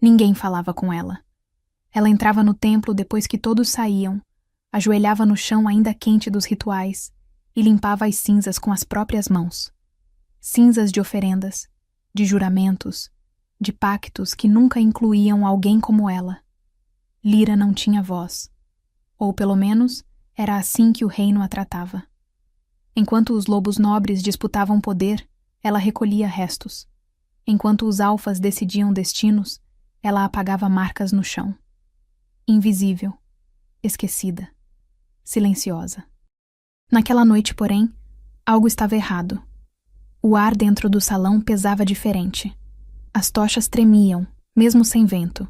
Ninguém falava com ela. Ela entrava no templo depois que todos saíam, ajoelhava no chão ainda quente dos rituais e limpava as cinzas com as próprias mãos. Cinzas de oferendas, de juramentos, de pactos que nunca incluíam alguém como ela. Lyra não tinha voz. Ou, pelo menos, era assim que o reino a tratava. Enquanto os lobos nobres disputavam poder, ela recolhia restos. Enquanto os alfas decidiam destinos, ela apagava marcas no chão. Invisível, esquecida, silenciosa. Naquela noite, porém, algo estava errado. O ar dentro do salão pesava diferente. As tochas tremiam, mesmo sem vento.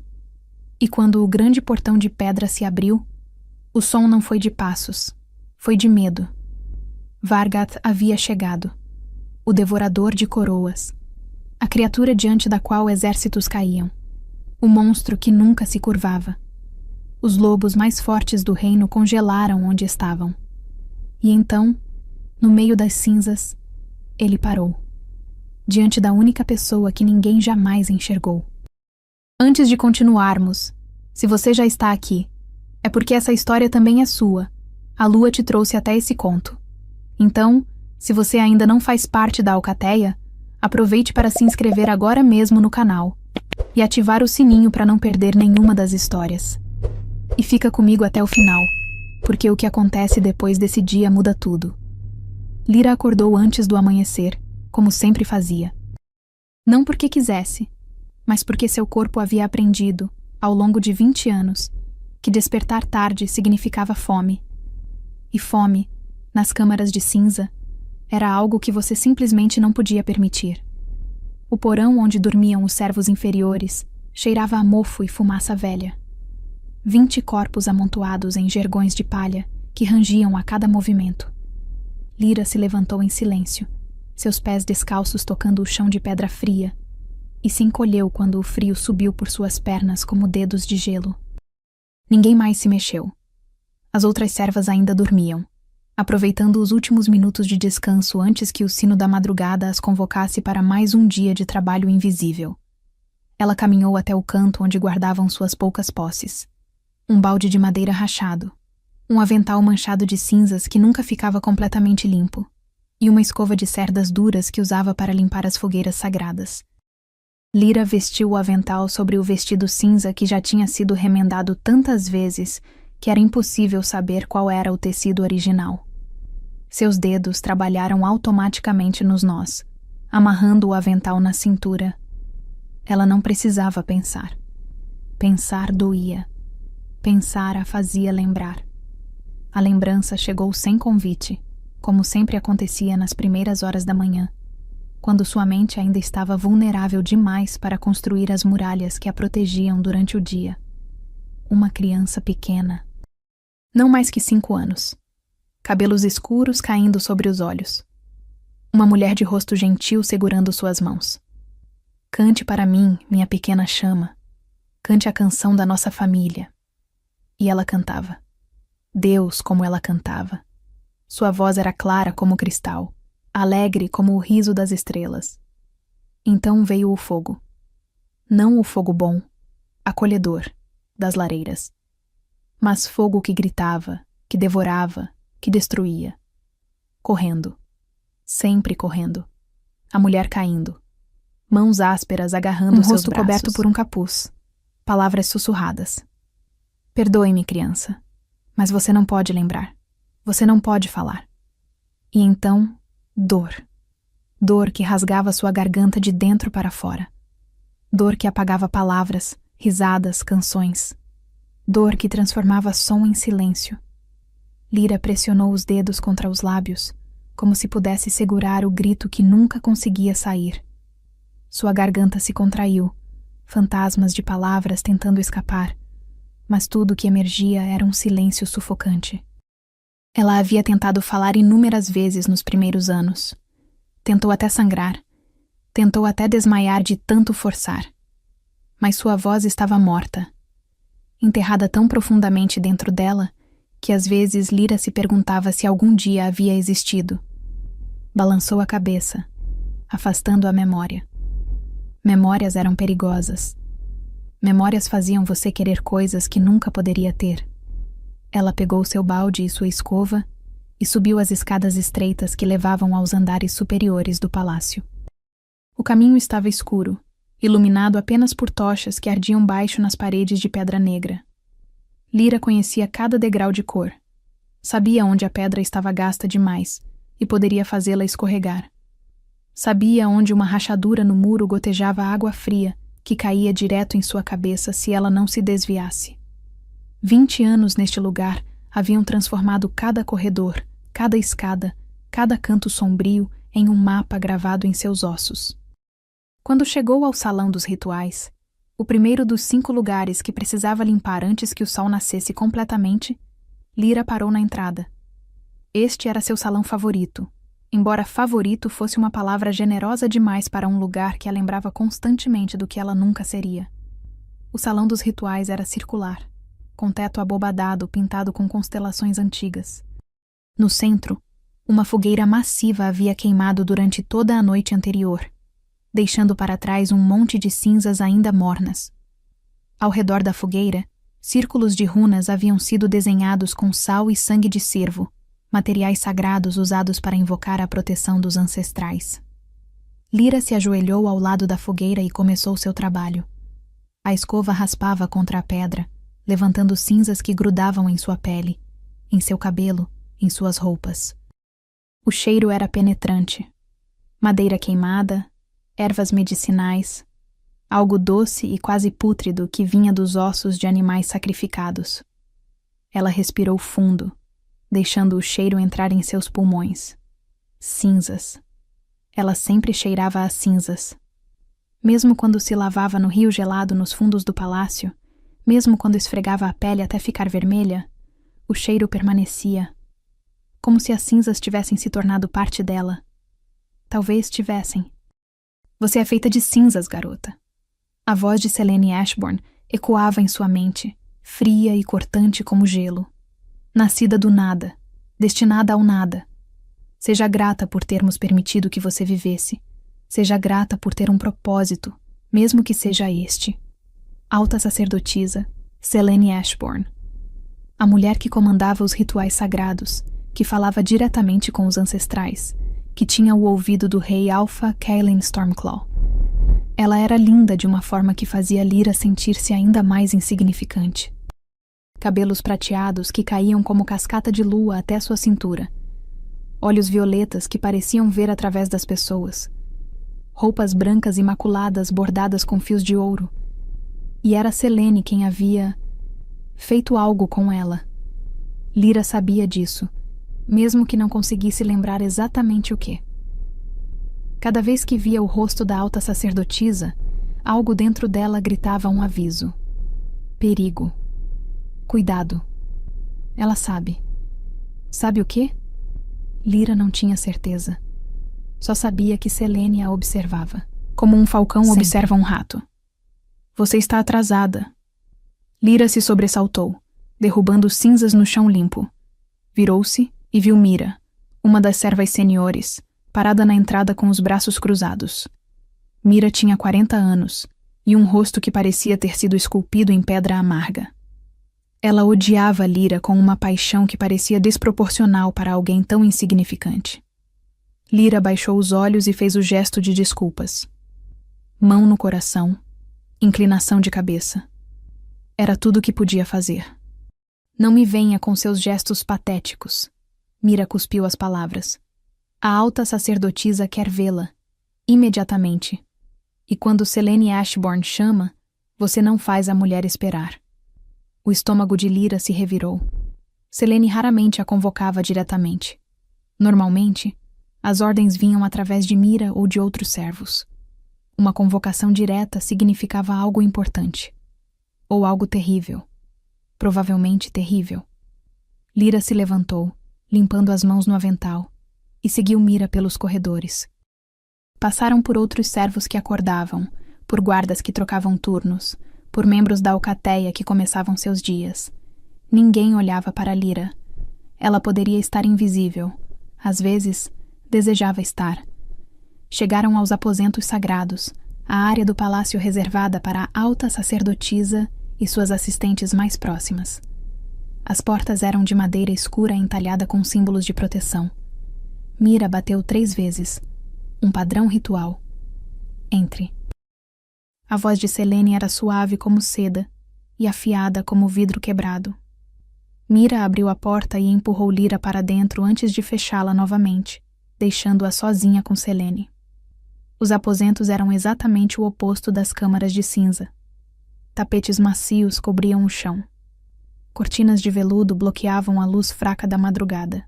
E quando o grande portão de pedra se abriu, o som não foi de passos, foi de medo. Vargat havia chegado, o devorador de coroas, a criatura diante da qual exércitos caíam, o monstro que nunca se curvava. Os lobos mais fortes do reino congelaram onde estavam. E então, no meio das cinzas, ele parou, diante da única pessoa que ninguém jamais enxergou. Antes de continuarmos, se você já está aqui, é porque essa história também é sua. A lua te trouxe até esse conto. Então, se você ainda não faz parte da Alcateia, aproveite para se inscrever agora mesmo no canal e ativar o sininho para não perder nenhuma das histórias. E fica comigo até o final, porque o que acontece depois desse dia muda tudo. Lyra acordou antes do amanhecer, como sempre fazia. Não porque quisesse, mas porque seu corpo havia aprendido, ao longo de 20 anos, que despertar tarde significava fome. E fome, nas câmaras de cinza, era algo que você simplesmente não podia permitir. O porão onde dormiam os servos inferiores cheirava a mofo e fumaça velha. 20 corpos amontoados em jergões de palha que rangiam a cada movimento. Lyra se levantou em silêncio, seus pés descalços tocando o chão de pedra fria, e se encolheu quando o frio subiu por suas pernas como dedos de gelo. Ninguém mais se mexeu. As outras servas ainda dormiam, aproveitando os últimos minutos de descanso antes que o sino da madrugada as convocasse para mais um dia de trabalho invisível. Ela caminhou até o canto onde guardavam suas poucas posses. Um balde de madeira rachado, um avental manchado de cinzas que nunca ficava completamente limpo, e uma escova de cerdas duras que usava para limpar as fogueiras sagradas. Lyra vestiu o avental sobre o vestido cinza que já tinha sido remendado tantas vezes que era impossível saber qual era o tecido original. Seus dedos trabalharam automaticamente nos nós, amarrando o avental na cintura. Ela não precisava pensar. Pensar doía. Pensar a fazia lembrar. A lembrança chegou sem convite, como sempre acontecia nas primeiras horas da manhã, quando sua mente ainda estava vulnerável demais para construir as muralhas que a protegiam durante o dia. Uma criança pequena. Não mais que 5 anos. Cabelos escuros caindo sobre os olhos. Uma mulher de rosto gentil segurando suas mãos. Cante para mim, minha pequena chama. Cante a canção da nossa família. E ela cantava. Deus, como ela cantava. Sua voz era clara como cristal, alegre como o riso das estrelas. Então veio o fogo. Não o fogo bom, acolhedor, das lareiras. Mas fogo que gritava, que devorava, que destruía. Correndo. Sempre correndo. A mulher caindo. Mãos ásperas agarrando seus braços. Um rosto coberto por um capuz. Palavras sussurradas. Perdoe-me, criança, mas você não pode lembrar. Você não pode falar. E então, dor. Dor que rasgava sua garganta de dentro para fora. Dor que apagava palavras, risadas, canções. Dor que transformava som em silêncio. Lyra pressionou os dedos contra os lábios, como se pudesse segurar o grito que nunca conseguia sair. Sua garganta se contraiu, fantasmas de palavras tentando escapar, mas tudo que emergia era um silêncio sufocante. Ela havia tentado falar inúmeras vezes nos primeiros anos. Tentou até sangrar. Tentou até desmaiar de tanto forçar. Mas sua voz estava morta. Enterrada tão profundamente dentro dela que às vezes Lyra se perguntava se algum dia havia existido. Balançou a cabeça, afastando a memória. Memórias eram perigosas. Memórias faziam você querer coisas que nunca poderia ter. Ela pegou seu balde e sua escova e subiu as escadas estreitas que levavam aos andares superiores do palácio. O caminho estava escuro, iluminado apenas por tochas que ardiam baixo nas paredes de pedra negra. Lyra conhecia cada degrau de cor. Sabia onde a pedra estava gasta demais e poderia fazê-la escorregar. Sabia onde uma rachadura no muro gotejava água fria que caía direto em sua cabeça se ela não se desviasse. 20 anos neste lugar haviam transformado cada corredor, cada escada, cada canto sombrio em um mapa gravado em seus ossos. Quando chegou ao salão dos rituais, o primeiro dos 5 lugares que precisava limpar antes que o sol nascesse completamente, Lyra parou na entrada. Este era seu salão favorito, embora favorito fosse uma palavra generosa demais para um lugar que a lembrava constantemente do que ela nunca seria. O salão dos rituais era circular, com teto abobadado pintado com constelações antigas. No centro, uma fogueira massiva havia queimado durante toda a noite anterior, deixando para trás um monte de cinzas ainda mornas. Ao redor da fogueira, círculos de runas haviam sido desenhados com sal e sangue de cervo, materiais sagrados usados para invocar a proteção dos ancestrais. Lyra se ajoelhou ao lado da fogueira e começou seu trabalho. A escova raspava contra a pedra, levantando cinzas que grudavam em sua pele, em seu cabelo, em suas roupas. O cheiro era penetrante. Madeira queimada, ervas medicinais, algo doce e quase pútrido que vinha dos ossos de animais sacrificados. Ela respirou fundo, deixando o cheiro entrar em seus pulmões. Cinzas. Ela sempre cheirava a cinzas. Mesmo quando se lavava no rio gelado nos fundos do palácio, mesmo quando esfregava a pele até ficar vermelha, o cheiro permanecia, como se as cinzas tivessem se tornado parte dela. Talvez tivessem. Você é feita de cinzas, garota. A voz de Selene Ashbourne ecoava em sua mente, fria e cortante como gelo. Nascida do nada, destinada ao nada. Seja grata por termos permitido que você vivesse. Seja grata por ter um propósito, mesmo que seja este. Alta sacerdotisa, Selene Ashbourne. A mulher que comandava os rituais sagrados, que falava diretamente com os ancestrais, que tinha o ouvido do rei Alpha Caelin Stormclaw. Ela era linda de uma forma que fazia Lyra sentir-se ainda mais insignificante. Cabelos prateados que caíam como cascata de lua até sua cintura. Olhos violetas que pareciam ver através das pessoas. Roupas brancas imaculadas bordadas com fios de ouro. E era Selene quem havia feito algo com ela. Lyra sabia disso, mesmo que não conseguisse lembrar exatamente o que. Cada vez que via o rosto da alta sacerdotisa, algo dentro dela gritava um aviso. Perigo. Cuidado. Ela sabe. Sabe o quê? Lyra não tinha certeza. Só sabia que Selene a observava, como um falcão observa um rato. Você está atrasada. Lyra se sobressaltou, derrubando cinzas no chão limpo. Virou-se e viu Mira, uma das servas seniores, parada na entrada com os braços cruzados. Mira tinha 40 anos e um rosto que parecia ter sido esculpido em pedra amarga. Ela odiava Lyra com uma paixão que parecia desproporcional para alguém tão insignificante. Lyra baixou os olhos e fez o gesto de desculpas. Mão no coração, inclinação de cabeça. Era tudo o que podia fazer. Não me venha com seus gestos patéticos. Mira cuspiu as palavras. A alta sacerdotisa quer vê-la, imediatamente. E quando Selene Ashbourne chama, você não faz a mulher esperar. O estômago de Lyra se revirou. Selene raramente a convocava diretamente. Normalmente, as ordens vinham através de Mira ou de outros servos. Uma convocação direta significava algo importante. Ou algo terrível. Provavelmente terrível. Lyra se levantou, limpando as mãos no avental, e seguiu Mira pelos corredores. Passaram por outros servos que acordavam, por guardas que trocavam turnos, por membros da alcateia que começavam seus dias. Ninguém olhava para Lyra. Ela poderia estar invisível. Às vezes, desejava estar. Chegaram aos aposentos sagrados, a área do palácio reservada para a alta sacerdotisa e suas assistentes mais próximas. As portas eram de madeira escura entalhada com símbolos de proteção. Mira bateu 3 vezes. Um padrão ritual. Entre. A voz de Selene era suave como seda e afiada como vidro quebrado. Mira abriu a porta e empurrou Lyra para dentro antes de fechá-la novamente, deixando-a sozinha com Selene. Os aposentos eram exatamente o oposto das câmaras de cinza. Tapetes macios cobriam o chão. Cortinas de veludo bloqueavam a luz fraca da madrugada.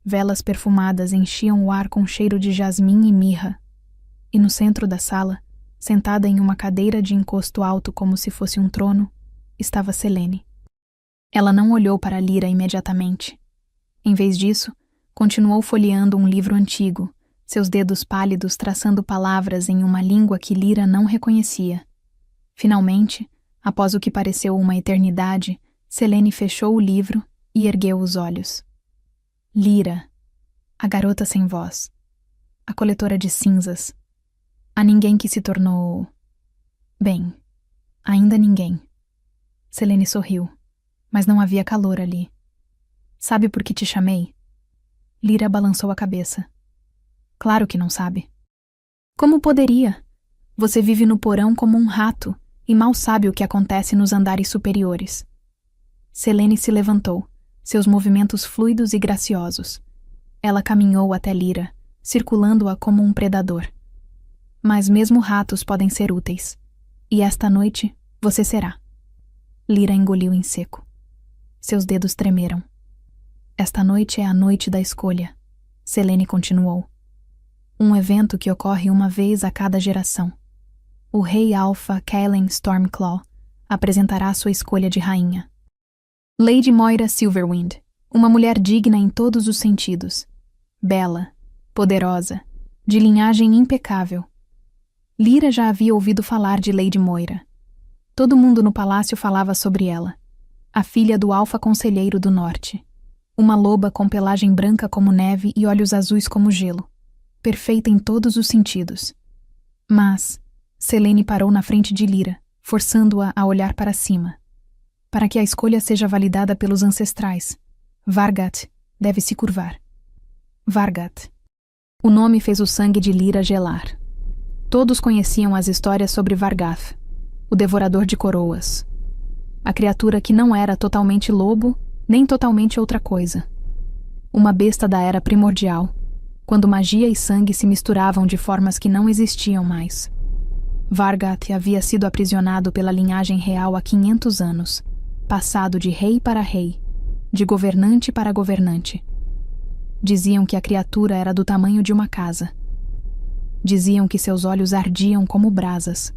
Velas perfumadas enchiam o ar com cheiro de jasmim e mirra. E no centro da sala, sentada em uma cadeira de encosto alto como se fosse um trono, estava Selene. Ela não olhou para Lyra imediatamente. Em vez disso, continuou folheando um livro antigo, seus dedos pálidos traçando palavras em uma língua que Lyra não reconhecia. Finalmente, após o que pareceu uma eternidade, Selene fechou o livro e ergueu os olhos. Lyra, a garota sem voz, a coletora de cinzas, a ninguém que se tornou... Bem, ainda ninguém. Selene sorriu, mas não havia calor ali. Sabe por que te chamei? Lyra balançou a cabeça. Claro que não sabe. Como poderia? Você vive no porão como um rato e mal sabe o que acontece nos andares superiores. Selene se levantou, seus movimentos fluidos e graciosos. Ela caminhou até Lyra, circulando-a como um predador. Mas mesmo ratos podem ser úteis. E esta noite, você será. Lyra engoliu em seco. Seus dedos tremeram. Esta noite é a noite da escolha, Selene continuou. Um evento que ocorre uma vez a cada geração. O rei Alpha Kaelen Stormclaw apresentará sua escolha de rainha. Lady Moira Silverwind, uma mulher digna em todos os sentidos. Bela, poderosa, de linhagem impecável. Lyra já havia ouvido falar de Lady Moira. Todo mundo no palácio falava sobre ela. A filha do Alfa Conselheiro do Norte. Uma loba com pelagem branca como neve e olhos azuis como gelo. Perfeita em todos os sentidos. Mas Selene parou na frente de Lyra, forçando-a a olhar para cima. Para que a escolha seja validada pelos ancestrais, Vargat deve se curvar. Vargat. O nome fez o sangue de Lyra gelar. Todos conheciam as histórias sobre Vargath, o devorador de coroas. A criatura que não era totalmente lobo, nem totalmente outra coisa. Uma besta da era primordial, quando magia e sangue se misturavam de formas que não existiam mais. Vargat havia sido aprisionado pela linhagem real há 500 anos, passado de rei para rei, de governante para governante. Diziam que a criatura era do tamanho de uma casa. Diziam que seus olhos ardiam como brasas.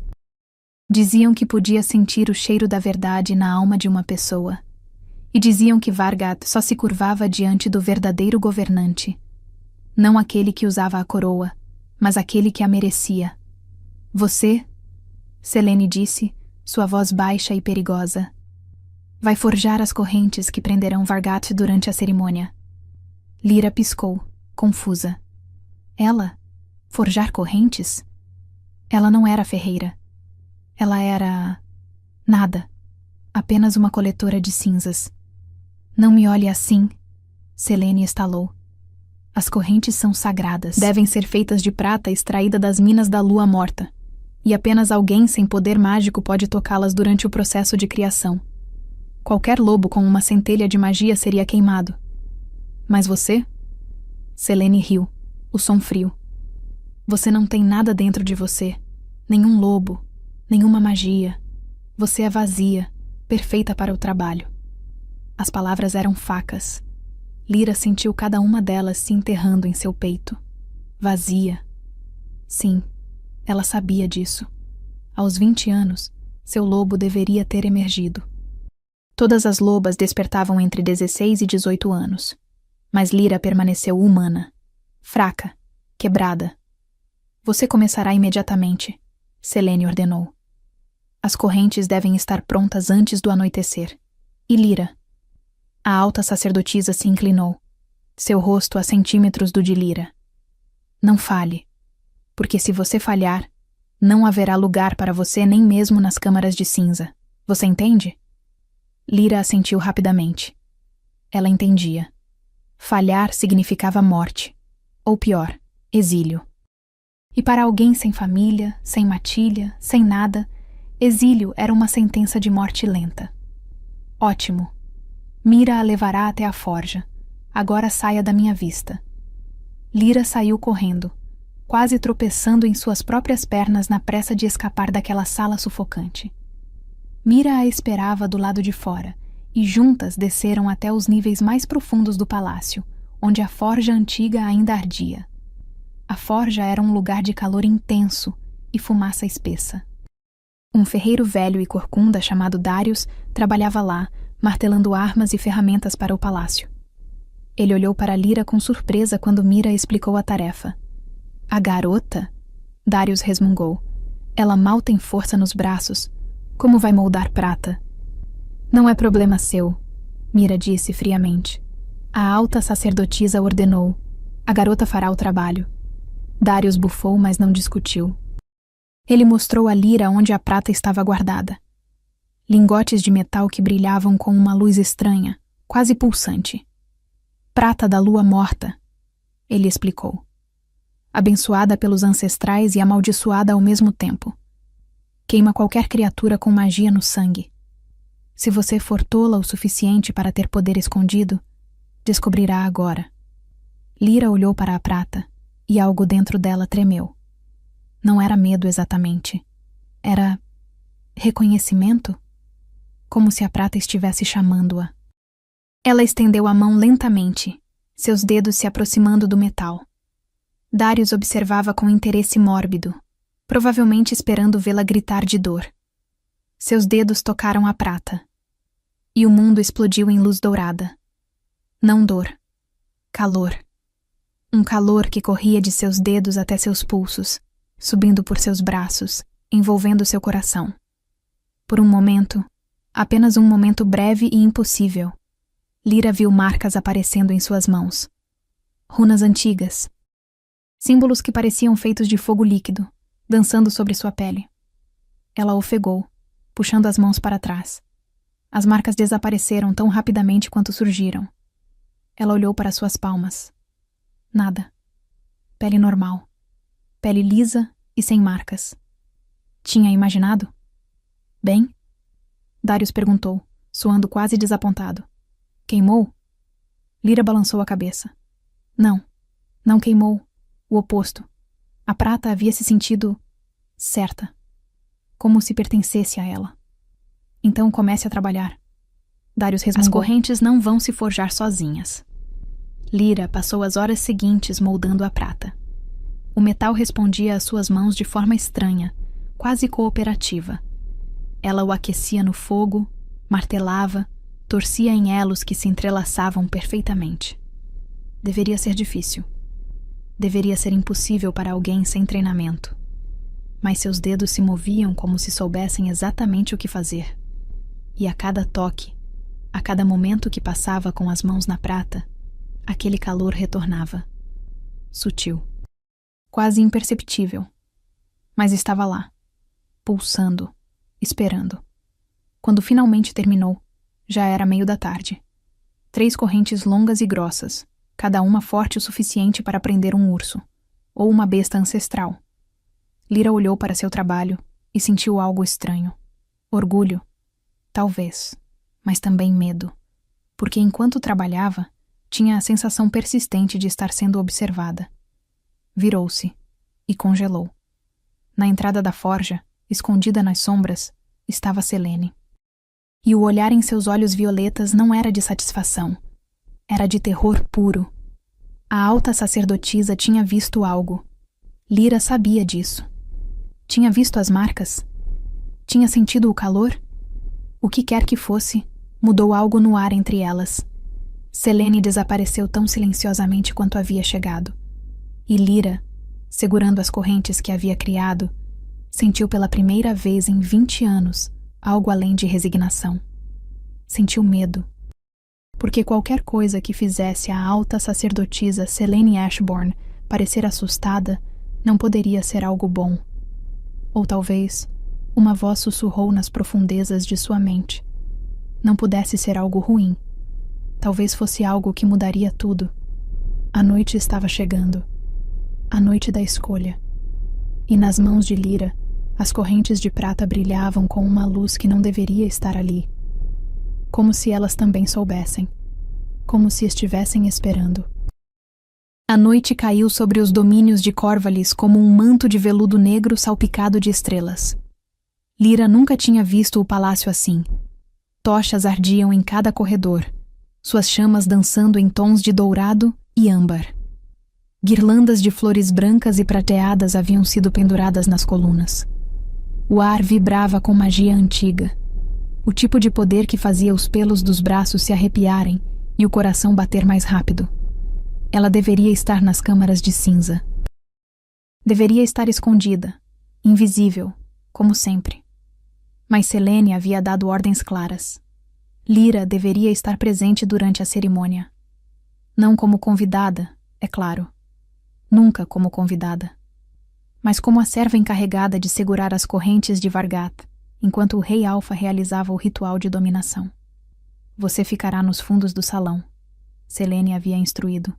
Diziam que podia sentir o cheiro da verdade na alma de uma pessoa. E diziam que Vargat só se curvava diante do verdadeiro governante. Não aquele que usava a coroa, mas aquele que a merecia. Você, Selene disse, sua voz baixa e perigosa, vai forjar as correntes que prenderão Vargat durante a cerimônia. Lyra piscou, confusa. Ela? Forjar correntes? Ela não era ferreira. Ela era... nada. Apenas uma coletora de cinzas. Não me olhe assim, Selene estalou. As correntes são sagradas. Devem ser feitas de prata extraída das minas da lua morta. E apenas alguém sem poder mágico pode tocá-las durante o processo de criação. Qualquer lobo com uma centelha de magia seria queimado. Mas você? Selene riu, o som frio. Você não tem nada dentro de você. Nenhum lobo, nenhuma magia. Você é vazia, perfeita para o trabalho. As palavras eram facas. Lyra sentiu cada uma delas se enterrando em seu peito. Vazia. Sim, ela sabia disso. Aos 20 anos, seu lobo deveria ter emergido. Todas as lobas despertavam entre 16 e 18 anos. Mas Lyra permaneceu humana. Fraca, quebrada. Você começará imediatamente, Selene ordenou. As correntes devem estar prontas antes do anoitecer. E Lyra? A alta sacerdotisa se inclinou, seu rosto a centímetros do de Lyra. Não falhe, porque se você falhar, Não haverá lugar para você nem mesmo nas câmaras de cinza. Você entende? Lyra assentiu rapidamente. Ela entendia. Falhar significava morte. Ou pior, exílio. E para alguém sem família, sem matilha, sem nada, exílio era uma sentença de morte lenta. Ótimo. Mira a levará até a forja. Agora saia da minha vista. Lyra saiu correndo, quase tropeçando em suas próprias pernas na pressa de escapar daquela sala sufocante. Mira a esperava do lado de fora, e juntas desceram até os níveis mais profundos do palácio, onde a forja antiga ainda ardia. A forja era um lugar de calor intenso e fumaça espessa. Um ferreiro velho e corcunda chamado Darius trabalhava lá, martelando armas e ferramentas para o palácio. Ele olhou para Lyra com surpresa quando Mira explicou a tarefa. A garota? Darius resmungou. Ela mal tem força nos braços. Como vai moldar prata? Não é problema seu, Mira disse friamente. A alta sacerdotisa ordenou. A garota fará o trabalho. Darius bufou, mas não discutiu. Ele mostrou a Lyra onde a prata estava guardada. Lingotes de metal que brilhavam com uma luz estranha, quase pulsante. Prata da lua morta, ele explicou. Abençoada pelos ancestrais e amaldiçoada ao mesmo tempo. Queima qualquer criatura com magia no sangue. Se você for tola o suficiente para ter poder escondido, descobrirá agora. Lyra olhou para a prata e algo dentro dela tremeu. Não era medo exatamente. Era reconhecimento? Como se a prata estivesse chamando-a. Ela estendeu a mão lentamente, seus dedos se aproximando do metal. Darius observava com interesse mórbido, provavelmente esperando vê-la gritar de dor. Seus dedos tocaram a prata. E o mundo explodiu em luz dourada. Não dor. Calor. Um calor que corria de seus dedos até seus pulsos, subindo por seus braços, envolvendo seu coração. Por um momento, apenas um momento breve e impossível, Lyra viu marcas aparecendo em suas mãos. Runas antigas. Símbolos que pareciam feitos de fogo líquido, dançando sobre sua pele. Ela ofegou, puxando as mãos para trás. As marcas desapareceram tão rapidamente quanto surgiram. Ela olhou para suas palmas. Nada. Pele normal. Pele lisa e sem marcas. Tinha imaginado? Bem? Darius perguntou, soando quase desapontado. Queimou? Lyra balançou a cabeça. Não, não queimou. O oposto. A prata havia se sentido certa. Como se pertencesse a ela. Então comece a trabalhar. Darius resmungou. As correntes não vão se forjar sozinhas. Lyra passou as horas seguintes moldando a prata. O metal respondia às suas mãos de forma estranha, quase cooperativa. Ela o aquecia no fogo, martelava, torcia em elos que se entrelaçavam perfeitamente. Deveria ser difícil. Deveria ser impossível para alguém sem treinamento. Mas seus dedos se moviam como se soubessem exatamente o que fazer. E a cada toque, a cada momento que passava com as mãos na prata, aquele calor retornava. Sutil. Quase imperceptível. Mas estava lá, pulsando, esperando. Quando finalmente terminou, já era meio da tarde. 3 correntes longas e grossas, cada uma forte o suficiente para prender um urso, ou uma besta ancestral. Lyra olhou para seu trabalho e sentiu algo estranho. Orgulho. Talvez, mas também medo. Porque enquanto trabalhava, tinha a sensação persistente de estar sendo observada. Virou-se e congelou. Na entrada da forja, escondida nas sombras, estava Selene. E o olhar em seus olhos violetas não era de satisfação. Era de terror puro. A alta sacerdotisa tinha visto algo. Lyra sabia disso. Tinha visto as marcas? Tinha sentido o calor? O que quer que fosse, mudou algo no ar entre elas. Selene desapareceu tão silenciosamente quanto havia chegado. E Lyra, segurando as correntes que havia criado, sentiu pela primeira vez em 20 anos algo além de resignação. Sentiu medo. Porque qualquer coisa que fizesse a alta sacerdotisa Selene Ashbourne parecer assustada não poderia ser algo bom. Ou talvez, uma voz sussurrou nas profundezas de sua mente. Não pudesse ser algo ruim. Talvez fosse algo que mudaria tudo. A noite estava chegando. A noite da escolha. E nas mãos de Lyra, as correntes de prata brilhavam com uma luz que não deveria estar ali. Como se elas também soubessem. Como se estivessem esperando. A noite caiu sobre os domínios de Corvallis como um manto de veludo negro salpicado de estrelas. Lyra nunca tinha visto o palácio assim. Tochas ardiam em cada corredor, suas chamas dançando em tons de dourado e âmbar. Guirlandas de flores brancas e prateadas haviam sido penduradas nas colunas. O ar vibrava com magia antiga, o tipo de poder que fazia os pelos dos braços se arrepiarem e o coração bater mais rápido. Ela deveria estar nas câmaras de cinza. Deveria estar escondida, invisível, como sempre. Mas Selene havia dado ordens claras. Lyra deveria estar presente durante a cerimônia. Não como convidada, é claro. Nunca como convidada. Mas como a serva encarregada de segurar as correntes de Vargat, enquanto o rei Alfa realizava o ritual de dominação. Você ficará nos fundos do salão, Selene havia instruído,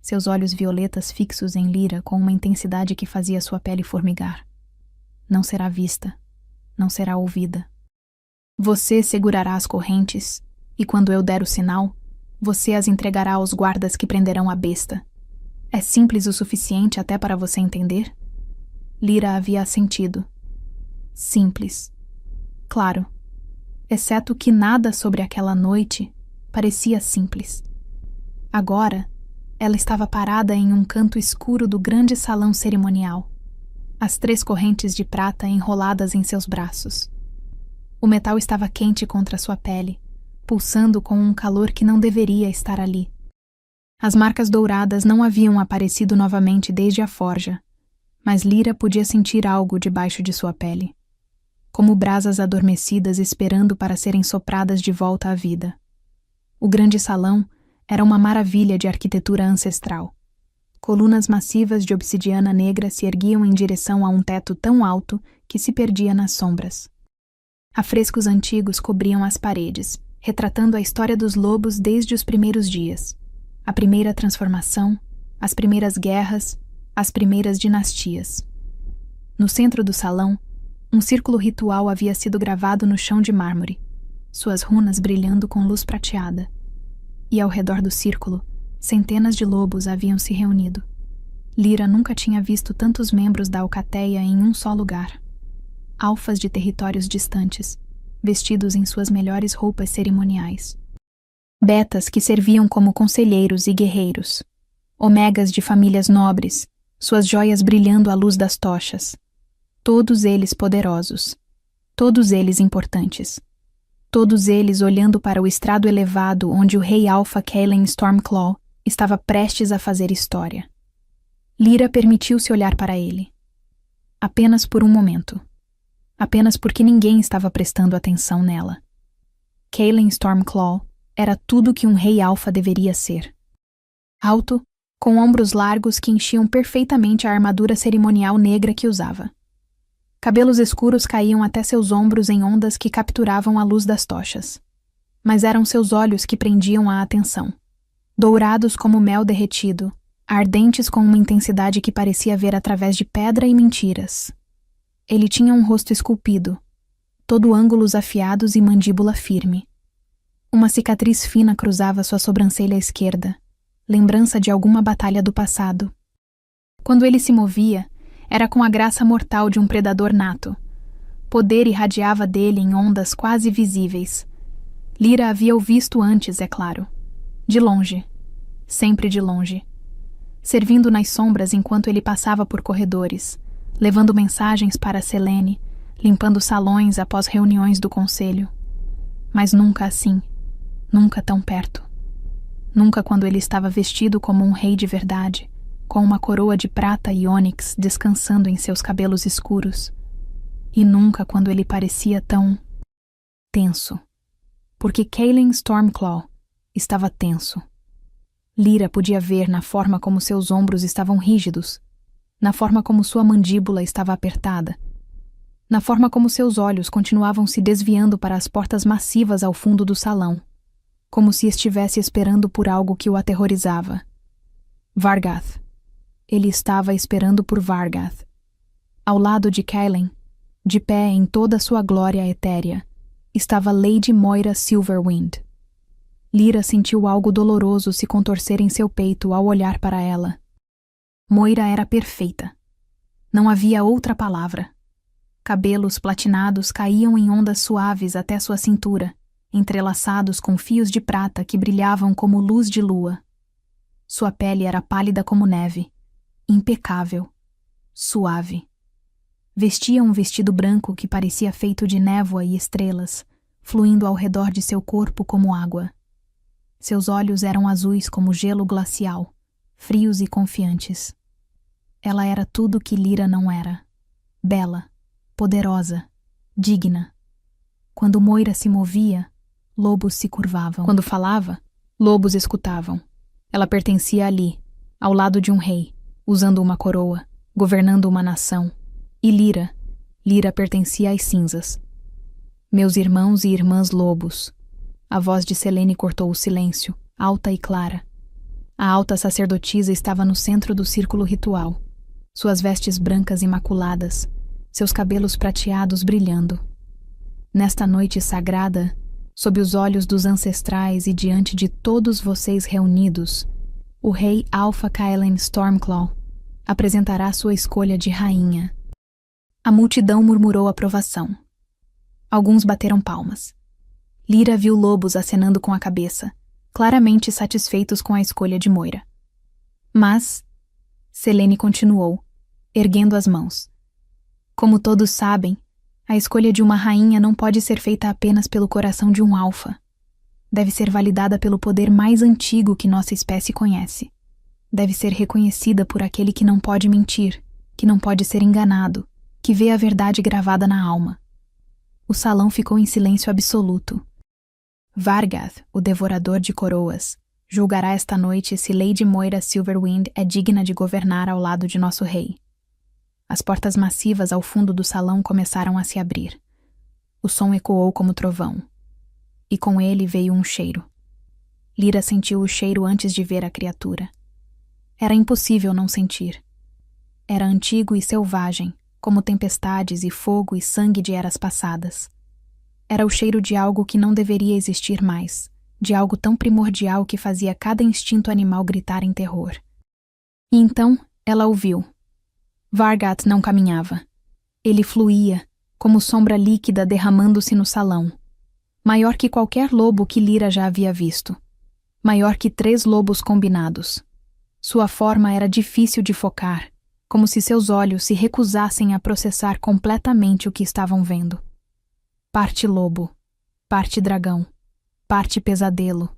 seus olhos violetas fixos em Lyra com uma intensidade que fazia sua pele formigar. Não será vista, não será ouvida. Você segurará as correntes, e quando eu der o sinal, você as entregará aos guardas que prenderão a besta. É simples o suficiente até para você entender? Lyra havia assentido. Simples. Claro. Exceto que nada sobre aquela noite parecia simples. Agora, ela estava parada em um canto escuro do grande salão cerimonial, as 3 correntes de prata enroladas em seus braços. O metal estava quente contra sua pele, pulsando com um calor que não deveria estar ali. As marcas douradas não haviam aparecido novamente desde a forja, mas Lyra podia sentir algo debaixo de sua pele, como brasas adormecidas esperando para serem sopradas de volta à vida. O grande salão era uma maravilha de arquitetura ancestral. Colunas massivas de obsidiana negra se erguiam em direção a um teto tão alto que se perdia nas sombras. Afrescos antigos cobriam as paredes, retratando a história dos lobos desde os primeiros dias, a primeira transformação, as primeiras guerras, as primeiras dinastias. No centro do salão, um círculo ritual havia sido gravado no chão de mármore, suas runas brilhando com luz prateada. E ao redor do círculo, centenas de lobos haviam se reunido. Lyra nunca tinha visto tantos membros da alcateia em um só lugar. Alfas de territórios distantes, vestidos em suas melhores roupas cerimoniais. Betas que serviam como conselheiros e guerreiros. Omegas de famílias nobres, suas joias brilhando à luz das tochas. Todos eles poderosos. Todos eles importantes. Todos eles olhando para o estrado elevado onde o rei Alfa Kaelin Stormclaw estava prestes a fazer história. Lyra permitiu-se olhar para ele. Apenas por um momento. Apenas porque ninguém estava prestando atenção nela. Kaelin Stormclaw era tudo que um rei Alfa deveria ser. Alto, com ombros largos que enchiam perfeitamente a armadura cerimonial negra que usava. Cabelos escuros caíam até seus ombros em ondas que capturavam a luz das tochas. Mas eram seus olhos que prendiam a atenção. Dourados como mel derretido, ardentes com uma intensidade que parecia ver através de pedra e mentiras. Ele tinha um rosto esculpido, todo ângulos afiados e mandíbula firme. Uma cicatriz fina cruzava sua sobrancelha esquerda, lembrança de alguma batalha do passado. Quando ele se movia, era com a graça mortal de um predador nato. Poder irradiava dele em ondas quase visíveis. Lyra havia-o visto antes, é claro. De longe. Sempre de longe. Servindo nas sombras enquanto ele passava por corredores, levando mensagens para Selene, limpando salões após reuniões do conselho. Mas nunca assim. Nunca tão perto. Nunca quando ele estava vestido como um rei de verdade, com uma coroa de prata e ônix descansando em seus cabelos escuros. E nunca quando ele parecia tão tenso. Porque Kaelin Stormclaw estava tenso. Lyra podia ver na forma como seus ombros estavam rígidos, na forma como sua mandíbula estava apertada, na forma como seus olhos continuavam se desviando para as portas massivas ao fundo do salão, como se estivesse esperando por algo que o aterrorizava. Vargath. Ele estava esperando por Vargath. Ao lado de Kaelen, de pé em toda sua glória etérea, estava Lady Moira Silverwind. Lyra sentiu algo doloroso se contorcer em seu peito ao olhar para ela. Moira era perfeita. Não havia outra palavra. Cabelos platinados caíam em ondas suaves até sua cintura, entrelaçados com fios de prata que brilhavam como luz de lua. Sua pele era pálida como neve, impecável, suave. Vestia um vestido branco que parecia feito de névoa e estrelas, fluindo ao redor de seu corpo como água. Seus olhos eram azuis como gelo glacial, frios e confiantes. Ela era tudo que Lyra não era. Bela, poderosa, digna. Quando Moira se movia, lobos se curvavam. Quando falava, lobos escutavam. Ela pertencia ali, ao lado de um rei, usando uma coroa, governando uma nação. E Lyra pertencia às cinzas. Meus irmãos e irmãs lobos. A voz de Selene cortou o silêncio, alta e clara. A alta sacerdotisa estava no centro do círculo ritual, suas vestes brancas imaculadas, seus cabelos prateados brilhando. Nesta noite sagrada, sob os olhos dos ancestrais e diante de todos vocês reunidos, o rei Alpha Kaelen Stormclaw apresentará sua escolha de rainha. A multidão murmurou aprovação. Alguns bateram palmas. Lyra viu lobos acenando com a cabeça, claramente satisfeitos com a escolha de Moira. Mas Selene continuou, erguendo as mãos. Como todos sabem, a escolha de uma rainha não pode ser feita apenas pelo coração de um alfa. Deve ser validada pelo poder mais antigo que nossa espécie conhece. Deve ser reconhecida por aquele que não pode mentir, que não pode ser enganado, que vê a verdade gravada na alma. O salão ficou em silêncio absoluto. Vargath, o devorador de coroas, julgará esta noite se Lady Moira Silverwind é digna de governar ao lado de nosso rei. As portas massivas ao fundo do salão começaram a se abrir. O som ecoou como trovão. E com ele veio um cheiro. Lyra sentiu o cheiro antes de ver a criatura. Era impossível não sentir. Era antigo e selvagem, como tempestades e fogo e sangue de eras passadas. Era o cheiro de algo que não deveria existir mais, de algo tão primordial que fazia cada instinto animal gritar em terror. E então ela ouviu. Vargath não caminhava. Ele fluía, como sombra líquida derramando-se no salão. Maior que qualquer lobo que Lyra já havia visto. Maior que 3 lobos combinados. Sua forma era difícil de focar, como se seus olhos se recusassem a processar completamente o que estavam vendo. Parte lobo, parte dragão, parte pesadelo.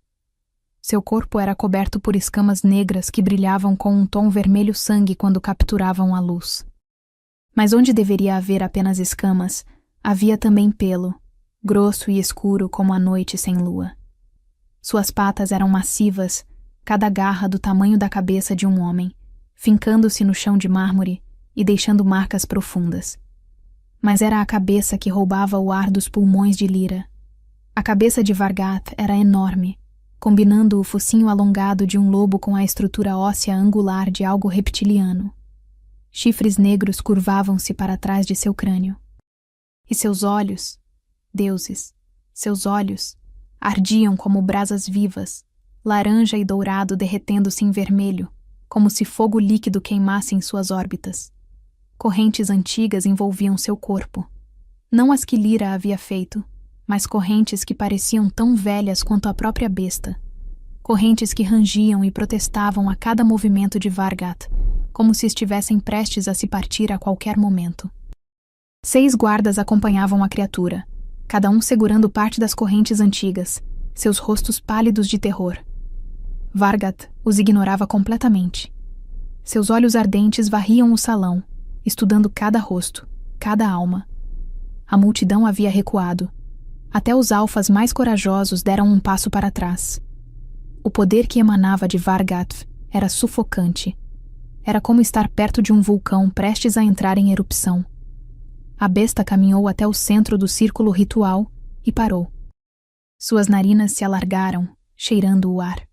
Seu corpo era coberto por escamas negras que brilhavam com um tom vermelho sangue quando capturavam a luz. Mas onde deveria haver apenas escamas, havia também pelo, grosso e escuro como a noite sem lua. Suas patas eram massivas, cada garra do tamanho da cabeça de um homem, fincando-se no chão de mármore e deixando marcas profundas. Mas era a cabeça que roubava o ar dos pulmões de Lyra. A cabeça de Vargath era enorme, combinando o focinho alongado de um lobo com a estrutura óssea angular de algo reptiliano. Chifres negros curvavam-se para trás de seu crânio. E seus olhos, deuses, seus olhos, ardiam como brasas vivas, laranja e dourado derretendo-se em vermelho, como se fogo líquido queimasse em suas órbitas. Correntes antigas envolviam seu corpo. Não as que Lyra havia feito, mas correntes que pareciam tão velhas quanto a própria besta. Correntes que rangiam e protestavam a cada movimento de Vargath, como se estivessem prestes a se partir a qualquer momento. 6 guardas acompanhavam a criatura, cada um segurando parte das correntes antigas, seus rostos pálidos de terror. Vargath os ignorava completamente. Seus olhos ardentes varriam o salão, estudando cada rosto, cada alma. A multidão havia recuado. Até os alfas mais corajosos deram um passo para trás. O poder que emanava de Vargath era sufocante. Era como estar perto de um vulcão prestes a entrar em erupção. A besta caminhou até o centro do círculo ritual e parou. Suas narinas se alargaram, cheirando o ar.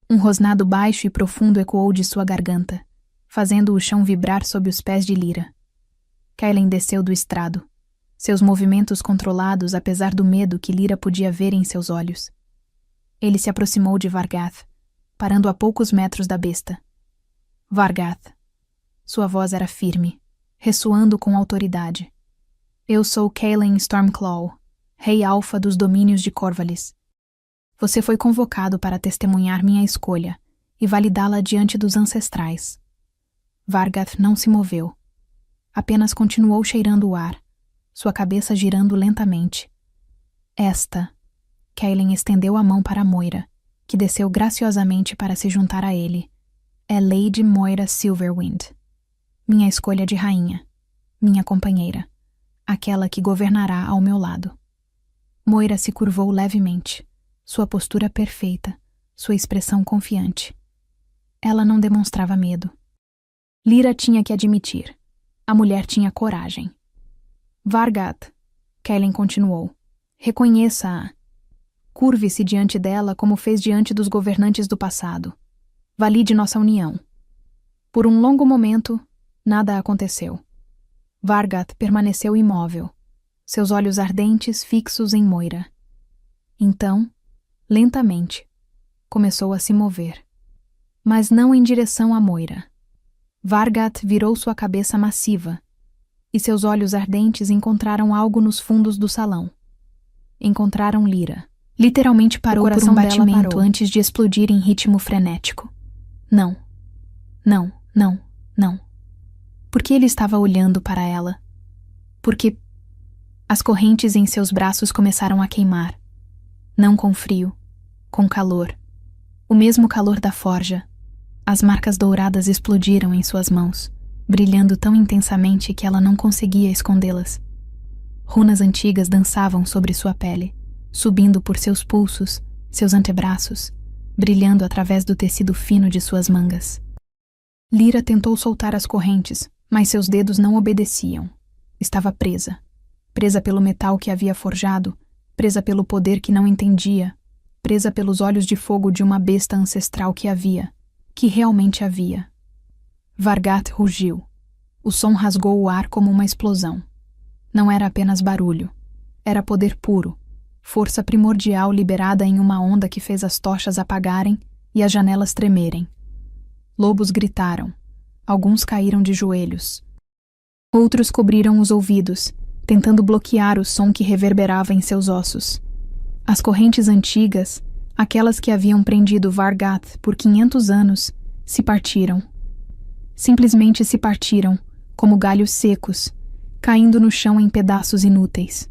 Um rosnado baixo e profundo ecoou de sua garganta, fazendo o chão vibrar sob os pés de Lyra. Kaelen desceu do estrado, seus movimentos controlados apesar do medo que Lyra podia ver em seus olhos. Ele se aproximou de Vargath, parando a poucos metros da besta. Vargath. Sua voz era firme, ressoando com autoridade. Eu sou Kaelen Stormclaw, Rei Alfa dos domínios de Corvallis. Você foi convocado para testemunhar minha escolha e validá-la diante dos ancestrais. Vargath não se moveu. Apenas continuou cheirando o ar, sua cabeça girando lentamente. Kaelen estendeu a mão para Moira, que desceu graciosamente para se juntar a ele. É Lady Moira Silverwind. Minha escolha de rainha. Minha companheira. Aquela que governará ao meu lado. Moira se curvou levemente, sua postura perfeita, sua expressão confiante. Ela não demonstrava medo. Lyra tinha que admitir. A mulher tinha coragem. Vargath, Kaelen continuou. Reconheça-a. Curve-se diante dela como fez diante dos governantes do passado. Valide nossa união. Por um longo momento, nada aconteceu. Vargath permaneceu imóvel, seus olhos ardentes fixos em Moira. Então, lentamente, começou a se mover. Mas não em direção a Moira. Vargath virou sua cabeça massiva, e seus olhos ardentes encontraram algo nos fundos do salão. Encontraram Lyra. Literalmente parou por um batimento antes de explodir em ritmo frenético. Não. Não, não, não. Por que ele estava olhando para ela? Porque as correntes em seus braços começaram a queimar. Não com frio, com calor. O mesmo calor da forja. As marcas douradas explodiram em suas mãos, brilhando tão intensamente que ela não conseguia escondê-las. Runas antigas dançavam sobre sua pele, subindo por seus pulsos, seus antebraços, brilhando através do tecido fino de suas mangas. Lyra tentou soltar as correntes, mas seus dedos não obedeciam. Estava presa. Presa pelo metal que havia forjado, presa pelo poder que não entendia, presa pelos olhos de fogo de uma besta ancestral que realmente havia. Vargath rugiu. O som rasgou o ar como uma explosão. Não era apenas barulho. Era poder puro, força primordial liberada em uma onda que fez as tochas apagarem e as janelas tremerem. Lobos gritaram. Alguns caíram de joelhos. Outros cobriram os ouvidos, tentando bloquear o som que reverberava em seus ossos. As correntes antigas, aquelas que haviam prendido Vargath por 500 anos, se partiram. Simplesmente se partiram, como galhos secos, caindo no chão em pedaços inúteis.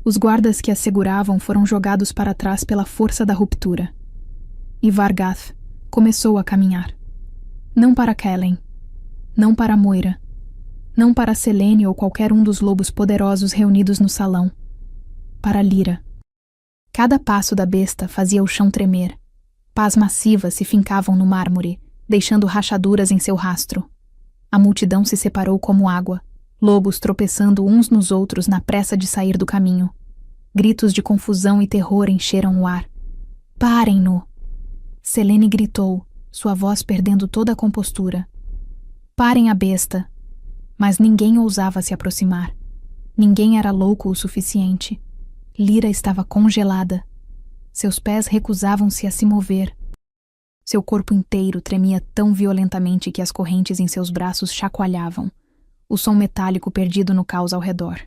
Os guardas que as seguravam foram jogados para trás pela força da ruptura. E Vargath começou a caminhar. Não para Kaelen, não para Moira, não para Selene ou qualquer um dos lobos poderosos reunidos no salão. Para Lyra. Cada passo da besta fazia o chão tremer. Pás massivas se fincavam no mármore, deixando rachaduras em seu rastro. A multidão se separou como água, lobos tropeçando uns nos outros na pressa de sair do caminho. Gritos de confusão e terror encheram o ar. Parem-no! Selene gritou, sua voz perdendo toda a compostura. Parem a besta! Mas ninguém ousava se aproximar. Ninguém era louco o suficiente. Lyra estava congelada. Seus pés recusavam-se a se mover. Seu corpo inteiro tremia tão violentamente que as correntes em seus braços chacoalhavam, o som metálico perdido no caos ao redor.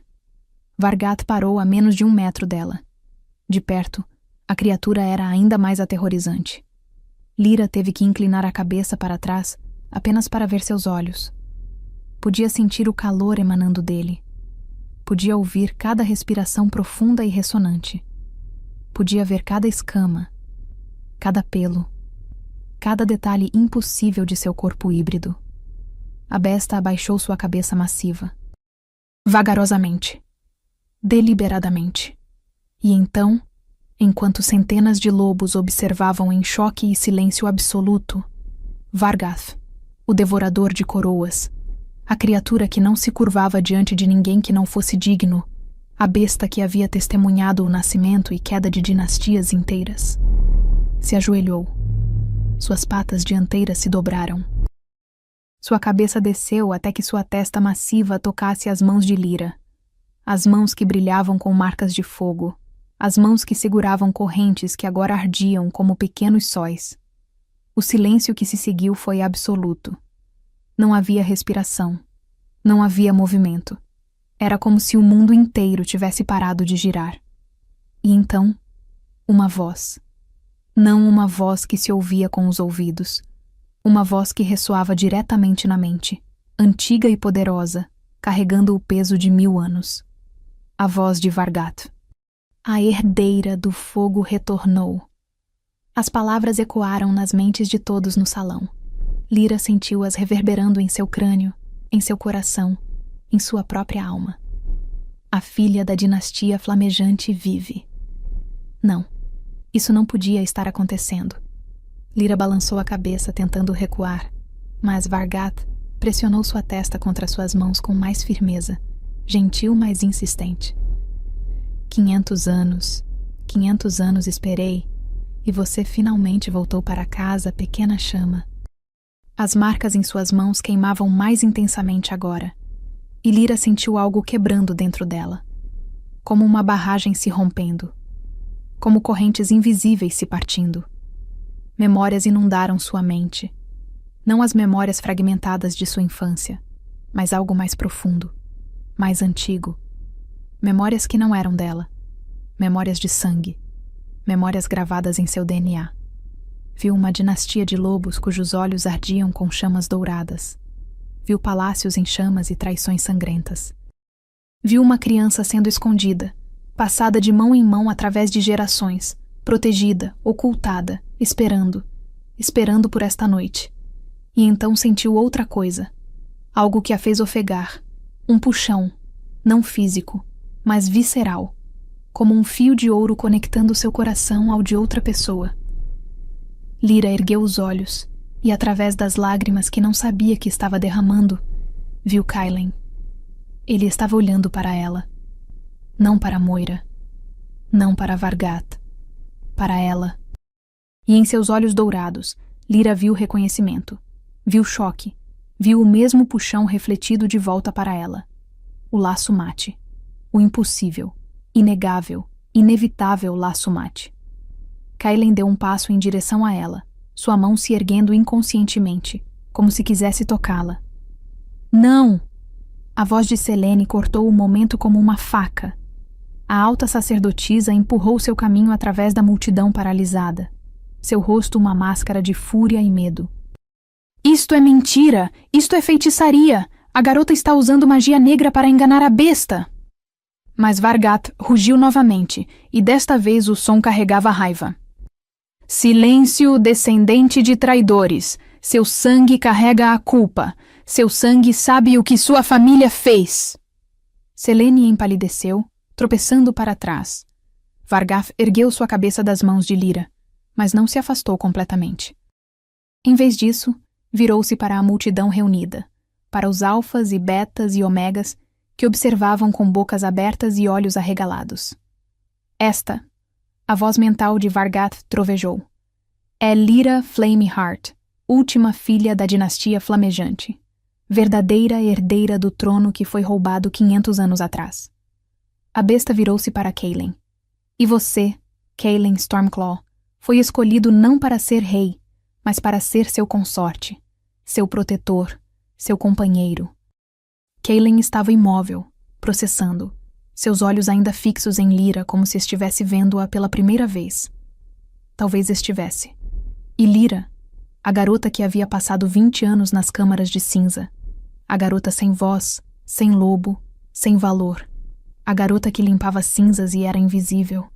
Vargath parou a menos de 1 metro dela. De perto, a criatura era ainda mais aterrorizante. Lyra teve que inclinar a cabeça para trás apenas para ver seus olhos. Podia sentir o calor emanando dele. Podia ouvir cada respiração profunda e ressonante. Podia ver cada escama, cada pelo, cada detalhe impossível de seu corpo híbrido. A besta abaixou sua cabeça massiva. Vagarosamente. Deliberadamente. E então, enquanto centenas de lobos observavam em choque e silêncio absoluto, Vargath, o devorador de coroas, A criatura que não se curvava diante de ninguém que não fosse digno, a besta que havia testemunhado o nascimento e queda de dinastias inteiras. Se ajoelhou. Suas patas dianteiras se dobraram. Sua cabeça desceu até que sua testa massiva tocasse as mãos de Lyra. As mãos que brilhavam com marcas de fogo. As mãos que seguravam correntes que agora ardiam como pequenos sóis. O silêncio que se seguiu foi absoluto. Não havia respiração. Não havia movimento. Era como se o mundo inteiro tivesse parado de girar. E então, uma voz. Não uma voz que se ouvia com os ouvidos. Uma voz que ressoava diretamente na mente, antiga e poderosa, carregando o peso de 1000 anos. A voz de Vargat. A herdeira do fogo retornou. As palavras ecoaram nas mentes de todos no salão. Lyra sentiu-as reverberando em seu crânio, em seu coração, em sua própria alma. A filha da dinastia flamejante vive. Não, isso não podia estar acontecendo. Lyra balançou a cabeça tentando recuar, mas Vargat pressionou sua testa contra suas mãos com mais firmeza, gentil, mas insistente. 500 anos esperei, e você finalmente voltou para casa, pequena chama. As marcas em suas mãos queimavam mais intensamente agora, e Lyra sentiu algo quebrando dentro dela, como uma barragem se rompendo, como correntes invisíveis se partindo. Memórias inundaram sua mente, não as memórias fragmentadas de sua infância, mas algo mais profundo, mais antigo. Memórias que não eram dela, memórias de sangue, memórias gravadas em seu DNA. Viu uma dinastia de lobos cujos olhos ardiam com chamas douradas. Viu palácios em chamas e traições sangrentas. Viu uma criança sendo escondida, passada de mão em mão através de gerações, protegida, ocultada, esperando por esta noite. E então sentiu outra coisa, algo que a fez ofegar, um puxão, não físico, mas visceral, como um fio de ouro conectando seu coração ao de outra pessoa. Lyra ergueu os olhos e, através das lágrimas que não sabia que estava derramando, viu Kailen. Ele estava olhando para ela. Não para Moira. Não para Vargat. Para ela. E em seus olhos dourados, Lyra viu reconhecimento. Viu choque. Viu o mesmo puxão refletido de volta para ela. O laço mate. O impossível, inegável, inevitável laço mate. Kailen deu um passo em direção a ela, sua mão se erguendo inconscientemente, como se quisesse tocá-la. Não! A voz de Selene cortou o momento como uma faca. A alta sacerdotisa empurrou seu caminho através da multidão paralisada, seu rosto uma máscara de fúria e medo. Isto é mentira! Isto é feitiçaria! A garota está usando magia negra para enganar a besta! Mas Vargat rugiu novamente, e desta vez o som carregava raiva. Silêncio, descendente de traidores! Seu sangue carrega a culpa! Seu sangue sabe o que sua família fez! Selene empalideceu, tropeçando para trás. Vargat ergueu sua cabeça das mãos de Lyra, mas não se afastou completamente. Em vez disso, virou-se para a multidão reunida, para os alfas e betas e omegas que observavam com bocas abertas e olhos arregalados. Esta, a voz mental de Vargat trovejou, é Lyra Flameheart, última filha da dinastia flamejante, verdadeira herdeira do trono que foi roubado 500 anos atrás. A besta virou-se para Kailen. E você, Kailen Stormclaw, foi escolhido não para ser rei, mas para ser seu consorte, seu protetor, seu companheiro. Kailen estava imóvel, processando, seus olhos ainda fixos em Lyra como se estivesse vendo-a pela primeira vez. Talvez estivesse. E Lyra, a garota que havia passado 20 anos nas câmaras de cinza, a garota sem voz, sem lobo, sem valor, a garota que limpava cinzas e era invisível.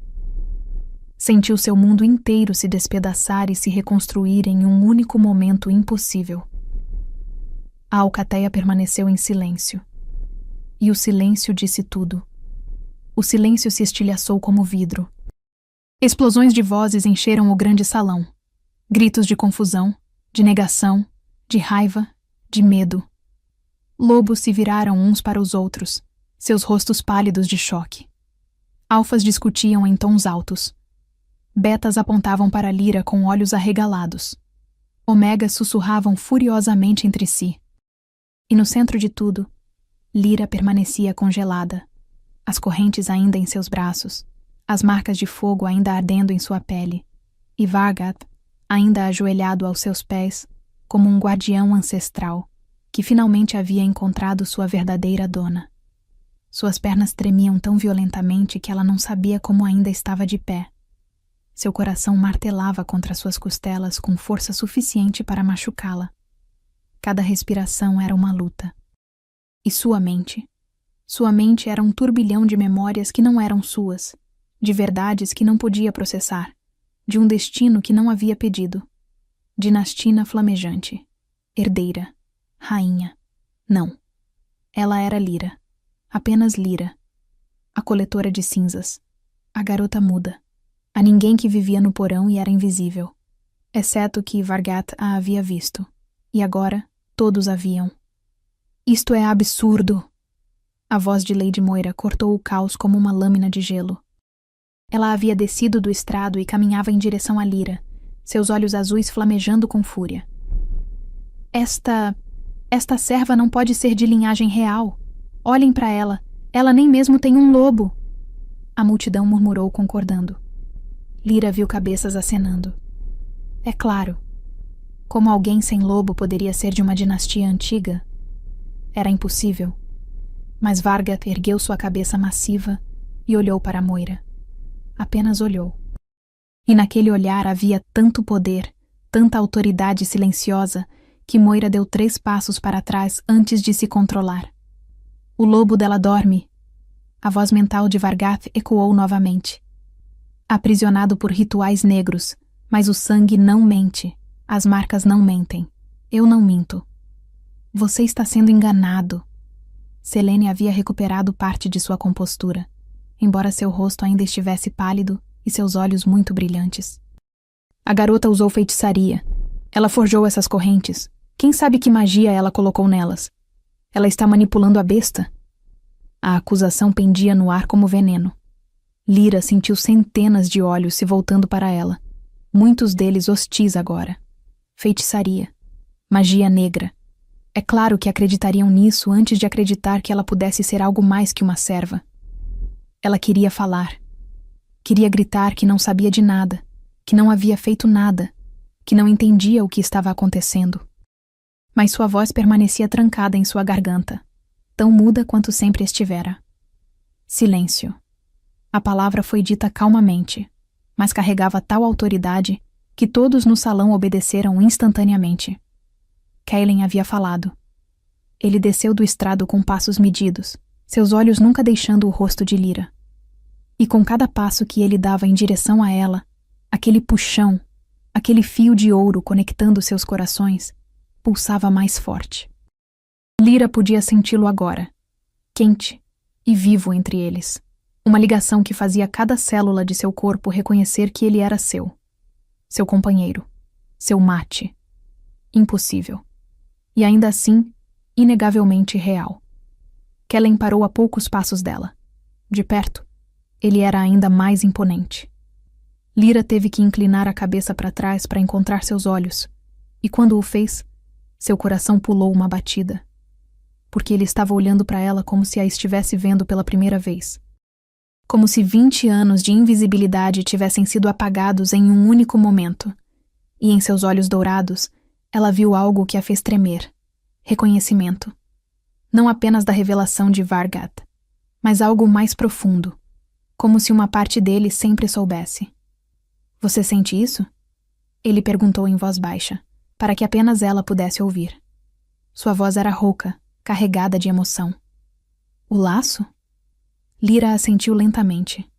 Sentiu seu mundo inteiro se despedaçar e se reconstruir em um único momento impossível. A alcateia permaneceu em silêncio. E o silêncio disse tudo. O silêncio se estilhaçou como vidro. Explosões de vozes encheram o grande salão. Gritos de confusão, de negação, de raiva, de medo. Lobos se viraram uns para os outros, seus rostos pálidos de choque. Alfas discutiam em tons altos. Betas apontavam para Lyra com olhos arregalados. Omegas sussurravam furiosamente entre si. E no centro de tudo, Lyra permanecia congelada, as correntes ainda em seus braços, as marcas de fogo ainda ardendo em sua pele, e Vargat ainda ajoelhado aos seus pés, como um guardião ancestral, que finalmente havia encontrado sua verdadeira dona. Suas pernas tremiam tão violentamente que ela não sabia como ainda estava de pé. Seu coração martelava contra suas costelas com força suficiente para machucá-la. Cada respiração era uma luta. E sua mente era um turbilhão de memórias que não eram suas, de verdades que não podia processar, de um destino que não havia pedido. Dinastina flamejante, herdeira, rainha. Não. Ela era Lyra. Apenas Lyra. A coletora de cinzas. A garota muda. A ninguém que vivia no porão e era invisível. Exceto que Vargat a havia visto. E agora, todos a viam. Isto é absurdo! A voz de Lady Moira cortou o caos como uma lâmina de gelo. Ela havia descido do estrado e caminhava em direção a Lyra, seus olhos azuis flamejando com fúria. Esta serva não pode ser de linhagem real. Olhem para ela. Ela nem mesmo tem um lobo. A multidão murmurou concordando. Lyra viu cabeças acenando. É claro. Como alguém sem lobo poderia ser de uma dinastia antiga? Era impossível. Mas Vargat ergueu sua cabeça massiva e olhou para Moira. Apenas olhou. E naquele olhar havia tanto poder, tanta autoridade silenciosa, que Moira deu 3 passos para trás antes de se controlar. O lobo dela dorme. A voz mental de Vargat ecoou novamente. Aprisionado por rituais negros, mas o sangue não mente. As marcas não mentem. Eu não minto. Você está sendo enganado. Selene havia recuperado parte de sua compostura, embora seu rosto ainda estivesse pálido e seus olhos muito brilhantes. A garota usou feitiçaria. Ela forjou essas correntes. Quem sabe que magia ela colocou nelas? Ela está manipulando a besta? A acusação pendia no ar como veneno. Lyra sentiu centenas de olhos se voltando para ela, muitos deles hostis agora. Feitiçaria. Magia negra. É claro que acreditariam nisso antes de acreditar que ela pudesse ser algo mais que uma serva. Ela queria falar. Queria gritar que não sabia de nada, que não havia feito nada, que não entendia o que estava acontecendo. Mas sua voz permanecia trancada em sua garganta, tão muda quanto sempre estivera. Silêncio. A palavra foi dita calmamente, mas carregava tal autoridade que todos no salão obedeceram instantaneamente. Kaelen havia falado. Ele desceu do estrado com passos medidos, seus olhos nunca deixando o rosto de Lyra. E com cada passo que ele dava em direção a ela, aquele puxão, aquele fio de ouro conectando seus corações, pulsava mais forte. Lyra podia senti-lo agora, quente e vivo entre eles. Uma ligação que fazia cada célula de seu corpo reconhecer que ele era seu. Seu companheiro. Seu mate. Impossível. E ainda assim, inegavelmente real. Kellen parou a poucos passos dela. De perto, ele era ainda mais imponente. Lyra teve que inclinar a cabeça para trás para encontrar seus olhos, e quando o fez, seu coração pulou uma batida. Porque ele estava olhando para ela como se a estivesse vendo pela primeira vez. Como se 20 anos de invisibilidade tivessem sido apagados em um único momento, e em seus olhos dourados, ela viu algo que a fez tremer. Reconhecimento. Não apenas da revelação de Vargat, mas algo mais profundo, como se uma parte dele sempre soubesse. Você sente isso? Ele perguntou em voz baixa, para que apenas ela pudesse ouvir. Sua voz era rouca, carregada de emoção. O laço? Lyra assentiu lentamente.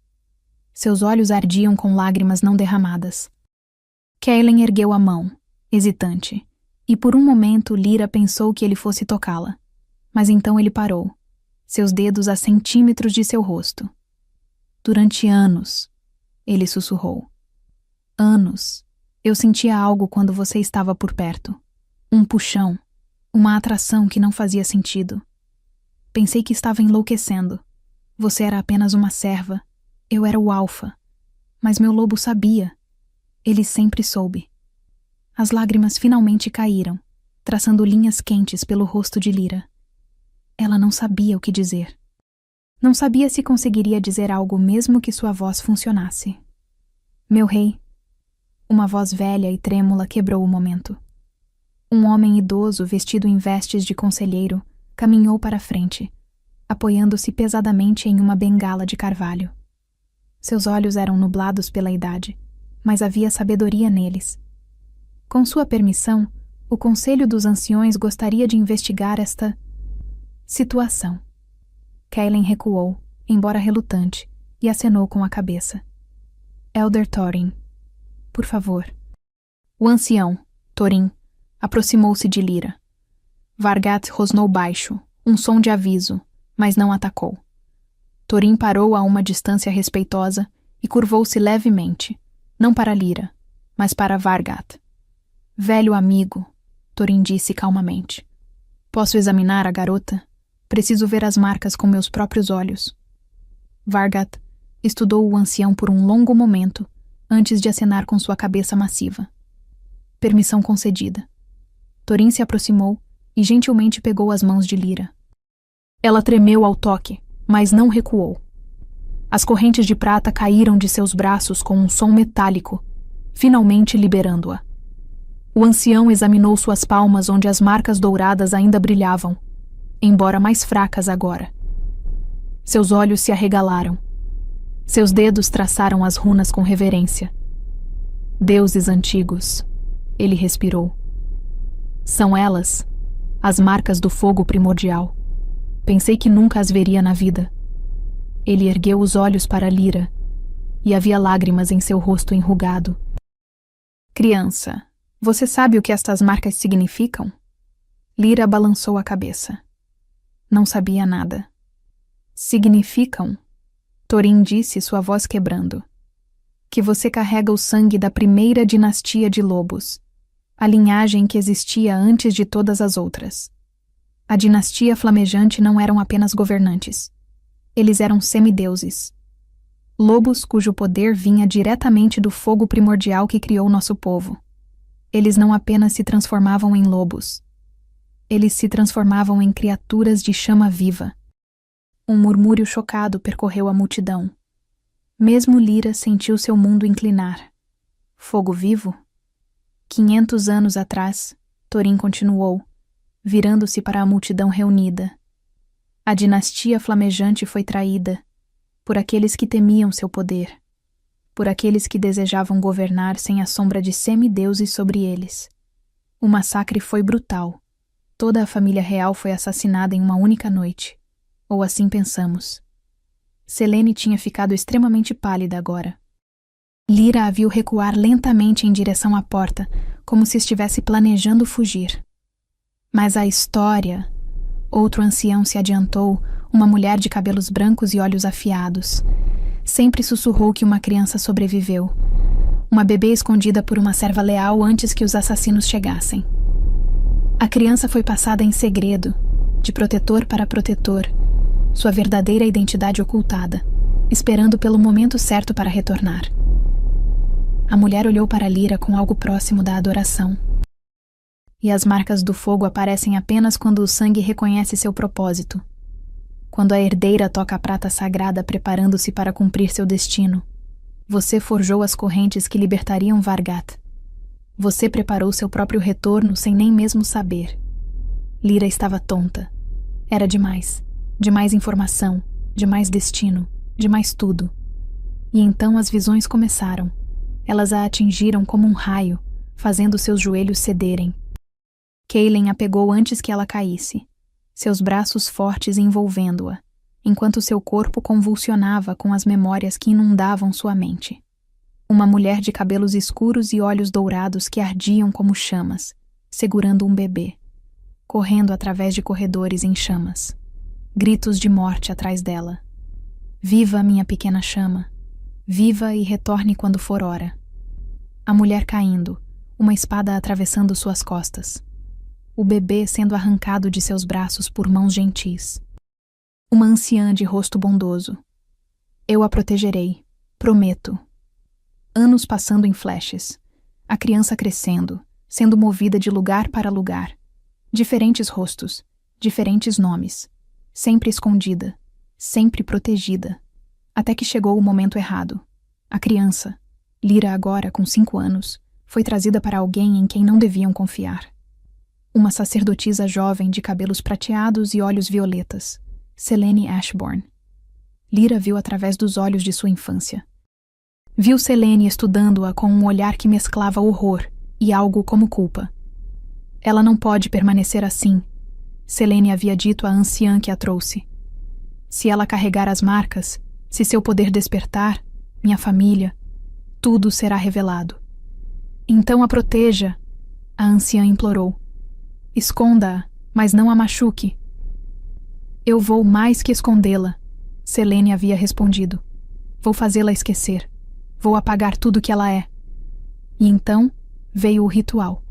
Seus olhos ardiam com lágrimas não derramadas. Kaelen ergueu a mão, hesitante, e por um momento Lyra pensou que ele fosse tocá-la. Mas então ele parou, seus dedos a centímetros de seu rosto. Durante anos, ele sussurrou. Anos, eu sentia algo quando você estava por perto. Um puxão, Uma atração que não fazia sentido. Pensei que estava enlouquecendo. Você era apenas uma serva. Eu era o alfa. Mas meu lobo sabia. Ele sempre soube. As lágrimas finalmente caíram, traçando linhas quentes pelo rosto de Lyra. Ela não sabia o que dizer. Não sabia se conseguiria dizer algo mesmo que sua voz funcionasse. Meu rei. Uma voz velha e trêmula quebrou o momento. Um homem idoso vestido em vestes de conselheiro caminhou para a frente, apoiando-se pesadamente em uma bengala de carvalho. Seus olhos eram nublados pela idade, mas havia sabedoria neles. Com sua permissão, o Conselho dos Anciões gostaria de investigar esta situação. Kaelen recuou, embora relutante, e acenou com a cabeça. Elder Thorin, por favor. O ancião, Thorin, aproximou-se de Lyra. Vargat rosnou baixo, um som de aviso, mas não atacou. Thorin parou a uma distância respeitosa e curvou-se levemente, não para Lyra, mas para Vargat. Velho amigo, Thorin disse calmamente. Posso examinar a garota? Preciso ver as marcas com meus próprios olhos. Vargat estudou o ancião por um longo momento, antes de acenar com sua cabeça massiva. Permissão concedida. Thorin se aproximou e gentilmente pegou as mãos de Lyra. Ela tremeu ao toque, mas não recuou. As correntes de prata caíram de seus braços com um som metálico, finalmente liberando-a. O ancião examinou suas palmas onde as marcas douradas ainda brilhavam, embora mais fracas agora. Seus olhos se arregalaram. Seus dedos traçaram as runas com reverência. Deuses antigos, ele respirou. São elas, as marcas do fogo primordial. Pensei que nunca as veria na vida. Ele ergueu os olhos para Lyra, e havia lágrimas em seu rosto enrugado. Criança, você sabe o que estas marcas significam? Lyra balançou a cabeça. Não sabia nada. Significam, Thorin disse, sua voz quebrando, que você carrega o sangue da primeira dinastia de lobos, a linhagem que existia antes de todas as outras. A dinastia flamejante não eram apenas governantes. Eles eram semideuses. Lobos cujo poder vinha diretamente do fogo primordial que criou nosso povo. Eles não apenas se transformavam em lobos. Eles se transformavam em criaturas de chama viva. Um murmúrio chocado percorreu a multidão. Mesmo Lyra sentiu seu mundo inclinar. Fogo vivo? 500 anos atrás, Thorin continuou, virando-se para a multidão reunida. A dinastia flamejante foi traída por aqueles que temiam seu poder, por aqueles que desejavam governar sem a sombra de semideuses sobre eles. O massacre foi brutal. Toda a família real foi assassinada em uma única noite. Ou assim pensamos. Selene tinha ficado extremamente pálida agora. Lyra a viu recuar lentamente em direção à porta, como se estivesse planejando fugir. Mas a história... Outro ancião se adiantou, uma mulher de cabelos brancos e olhos afiados. Sempre sussurrou que uma criança sobreviveu. Uma bebê escondida por uma serva leal antes que os assassinos chegassem. A criança foi passada em segredo, de protetor para protetor, sua verdadeira identidade ocultada, esperando pelo momento certo para retornar. A mulher olhou para Lyra com algo próximo da adoração. E as marcas do fogo aparecem apenas quando o sangue reconhece seu propósito. Quando a herdeira toca a prata sagrada preparando-se para cumprir seu destino. Você forjou as correntes que libertariam Vargat. Você preparou seu próprio retorno sem nem mesmo saber. Lyra estava tonta. Era demais. Demais informação, demais destino, demais tudo. E então as visões começaram. Elas a atingiram como um raio, fazendo seus joelhos cederem. Kaelen a pegou antes que ela caísse, seus braços fortes envolvendo-a, enquanto seu corpo convulsionava com as memórias que inundavam sua mente. Uma mulher de cabelos escuros e olhos dourados que ardiam como chamas, segurando um bebê, correndo através de corredores em chamas. Gritos de morte atrás dela. Viva, minha pequena chama. Viva e retorne quando for hora. A mulher caindo, uma espada atravessando suas costas. o bebê sendo arrancado de seus braços por mãos gentis. Uma anciã de rosto bondoso. Eu a protegerei, prometo. Anos passando em flashes. A criança crescendo, sendo movida de lugar para lugar. Diferentes rostos, diferentes nomes. Sempre escondida, sempre protegida. Até que chegou o momento errado. A criança, Lyra agora com 5 anos, foi trazida para alguém em quem não deviam confiar. Uma sacerdotisa jovem de cabelos prateados e olhos violetas, Selene Ashbourne. Lyra viu através dos olhos de sua infância. Viu Selene estudando-a com um olhar que mesclava horror e algo como culpa. Ela não pode permanecer assim, Selene havia dito à anciã que a trouxe. Se ela carregar as marcas, se seu poder despertar, minha família, tudo será revelado. Então a proteja, a anciã implorou. Esconda-a, mas não a machuque. Eu vou mais que escondê-la, Selene havia respondido. Vou fazê-la esquecer. Vou apagar tudo que ela é. E então veio o ritual.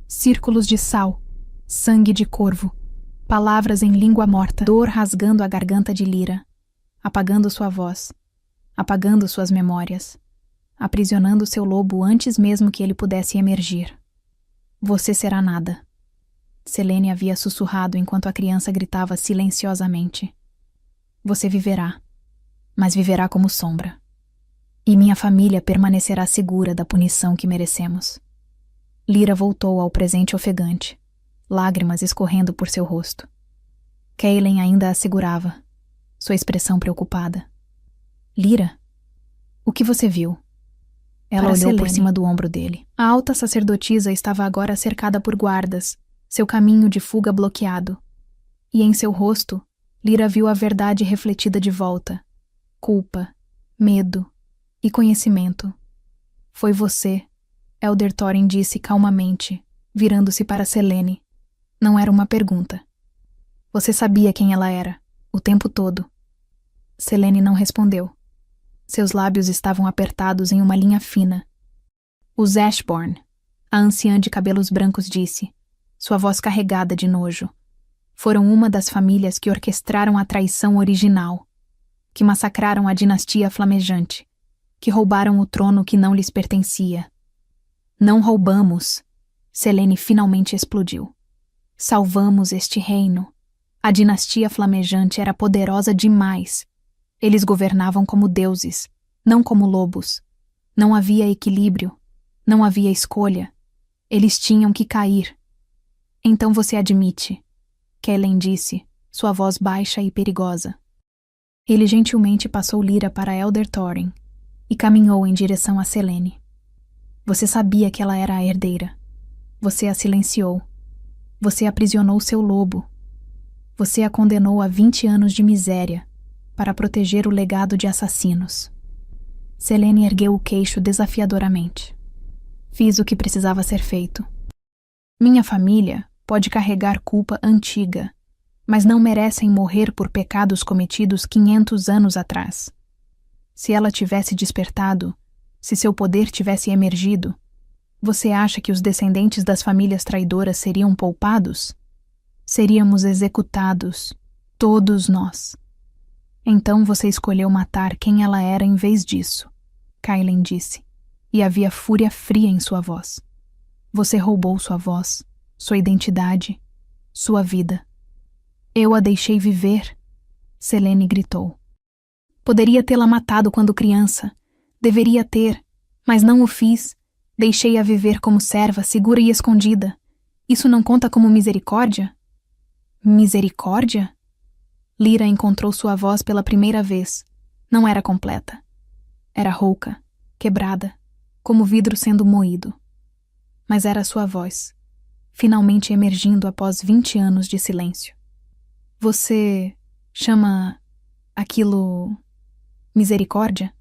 Círculos de sal, sangue de corvo, palavras em língua morta, dor rasgando a garganta de Lyra, apagando sua voz, apagando suas memórias, aprisionando seu lobo antes mesmo que ele pudesse emergir. Você será nada. Selene havia sussurrado enquanto a criança gritava silenciosamente. Você viverá, mas viverá como sombra. E minha família permanecerá segura da punição que merecemos. Lyra voltou ao presente ofegante, lágrimas escorrendo por seu rosto. Kaelen ainda a segurava, sua expressão preocupada. Lyra, o que você viu? Ela olhou Selene. por cima do ombro dele. A alta sacerdotisa estava agora cercada por guardas, seu caminho de fuga bloqueado. E em seu rosto, Lyra viu a verdade refletida de volta. Culpa, medo e conhecimento. Foi você, Elder Thorin disse calmamente, virando-se para Selene. Não era uma pergunta. Você sabia quem ela era, o tempo todo. Selene não respondeu. Seus lábios estavam apertados em uma linha fina. Os Ashbourne, a anciã de cabelos brancos disse, sua voz carregada de nojo. Foram uma das famílias que orquestraram a traição original, que massacraram a dinastia flamejante, que roubaram o trono que não lhes pertencia. Não roubamos, Selene finalmente explodiu. Salvamos este reino. A dinastia flamejante era poderosa demais. Eles governavam como deuses, não como lobos. Não havia equilíbrio, não havia escolha. Eles tinham que cair. Então você admite, Kaelen disse, sua voz baixa e perigosa. Ele gentilmente passou Lyra para Elder Thorin e caminhou em direção a Selene. Você sabia que ela era a herdeira. Você a silenciou. Você aprisionou seu lobo. Você a condenou a 20 anos de miséria para proteger o legado de assassinos. Selene ergueu o queixo desafiadoramente. Fiz o que precisava ser feito. Minha família pode carregar culpa antiga, mas não merecem morrer por pecados cometidos 500 anos atrás. Se ela tivesse despertado, se seu poder tivesse emergido, você acha que os descendentes das famílias traidoras seriam poupados? Seríamos executados, todos nós. Então você escolheu matar quem ela era em vez disso, Kaelen disse, e havia fúria fria em sua voz. Você roubou sua voz, sua identidade, sua vida. Eu a deixei viver, Selene gritou. Poderia tê-la matado quando criança. Deveria ter, mas não o fiz. Deixei-a viver como serva, segura e escondida. Isso não conta como misericórdia? Misericórdia? Lyra encontrou sua voz pela primeira vez. Não era completa. Era rouca, quebrada, como vidro sendo moído. Mas era sua voz, finalmente emergindo após 20 anos de silêncio. Você chama aquilo misericórdia?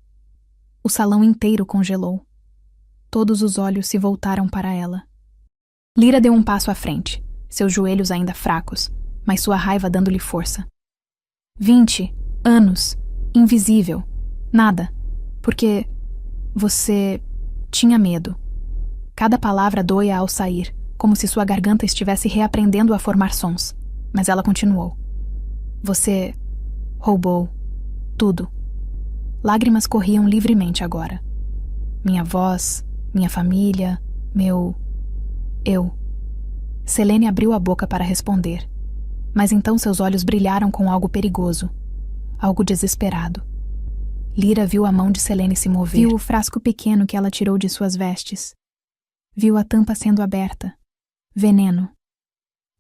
O salão inteiro congelou. Todos os olhos se voltaram para ela. Lyra deu um passo à frente, seus joelhos ainda fracos, mas sua raiva dando-lhe força. 20 anos, invisível, nada, porque você tinha medo. Cada palavra doía ao sair, como se sua garganta estivesse reaprendendo a formar sons, mas ela continuou. Você roubou tudo. Lágrimas corriam livremente agora. Minha voz, minha família, eu. Selene abriu a boca para responder, mas então seus olhos brilharam com algo perigoso, algo desesperado. Lyra viu a mão de Selene se mover. Viu o frasco pequeno que ela tirou de suas vestes. Viu a tampa sendo aberta. Veneno.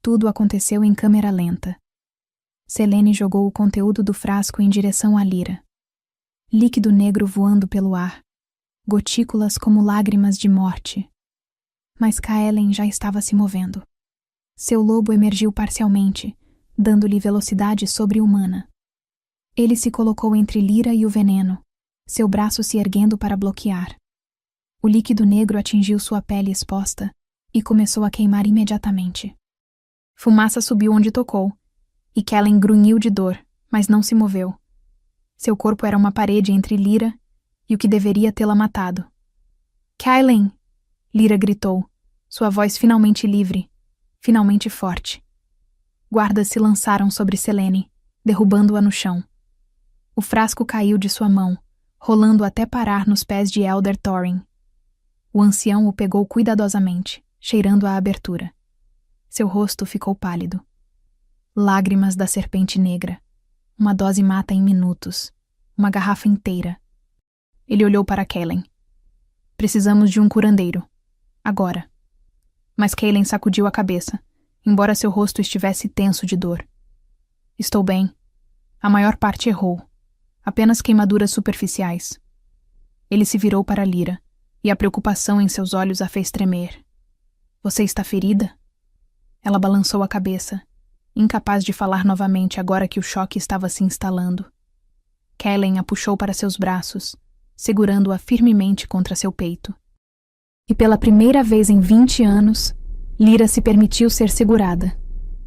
Tudo aconteceu em câmera lenta. Selene jogou o conteúdo do frasco em direção a Lyra. Líquido negro voando pelo ar. Gotículas como lágrimas de morte. Mas Kaelen já estava se movendo. Seu lobo emergiu parcialmente, dando-lhe velocidade sobre-humana. Ele se colocou entre Lyra e o veneno, seu braço se erguendo para bloquear. O líquido negro atingiu sua pele exposta e começou a queimar imediatamente. Fumaça subiu onde tocou, e Kellen grunhiu de dor, mas não se moveu. Seu corpo era uma parede entre Lyra e o que deveria tê-la matado. Kellen! Lyra gritou, sua voz finalmente livre, finalmente forte. Guardas se lançaram sobre Selene, derrubando-a no chão. O frasco caiu de sua mão, rolando até parar nos pés de Elder Thorin. O ancião o pegou cuidadosamente, cheirando a abertura. Seu rosto ficou pálido. Lágrimas da serpente negra. Uma dose mata em minutos. Uma garrafa inteira. Ele olhou para Kellen. Precisamos de um curandeiro. Agora. Mas Kellen sacudiu a cabeça, embora seu rosto estivesse tenso de dor. Estou bem. A maior parte errou. Apenas queimaduras superficiais. Ele se virou para Lyra, e a preocupação em seus olhos a fez tremer. Você está ferida? Ela balançou a cabeça, incapaz de falar novamente agora que o choque estava se instalando. Kellen a puxou para seus braços, segurando-a firmemente contra seu peito. E pela primeira vez em 20 anos, Lyra se permitiu ser segurada.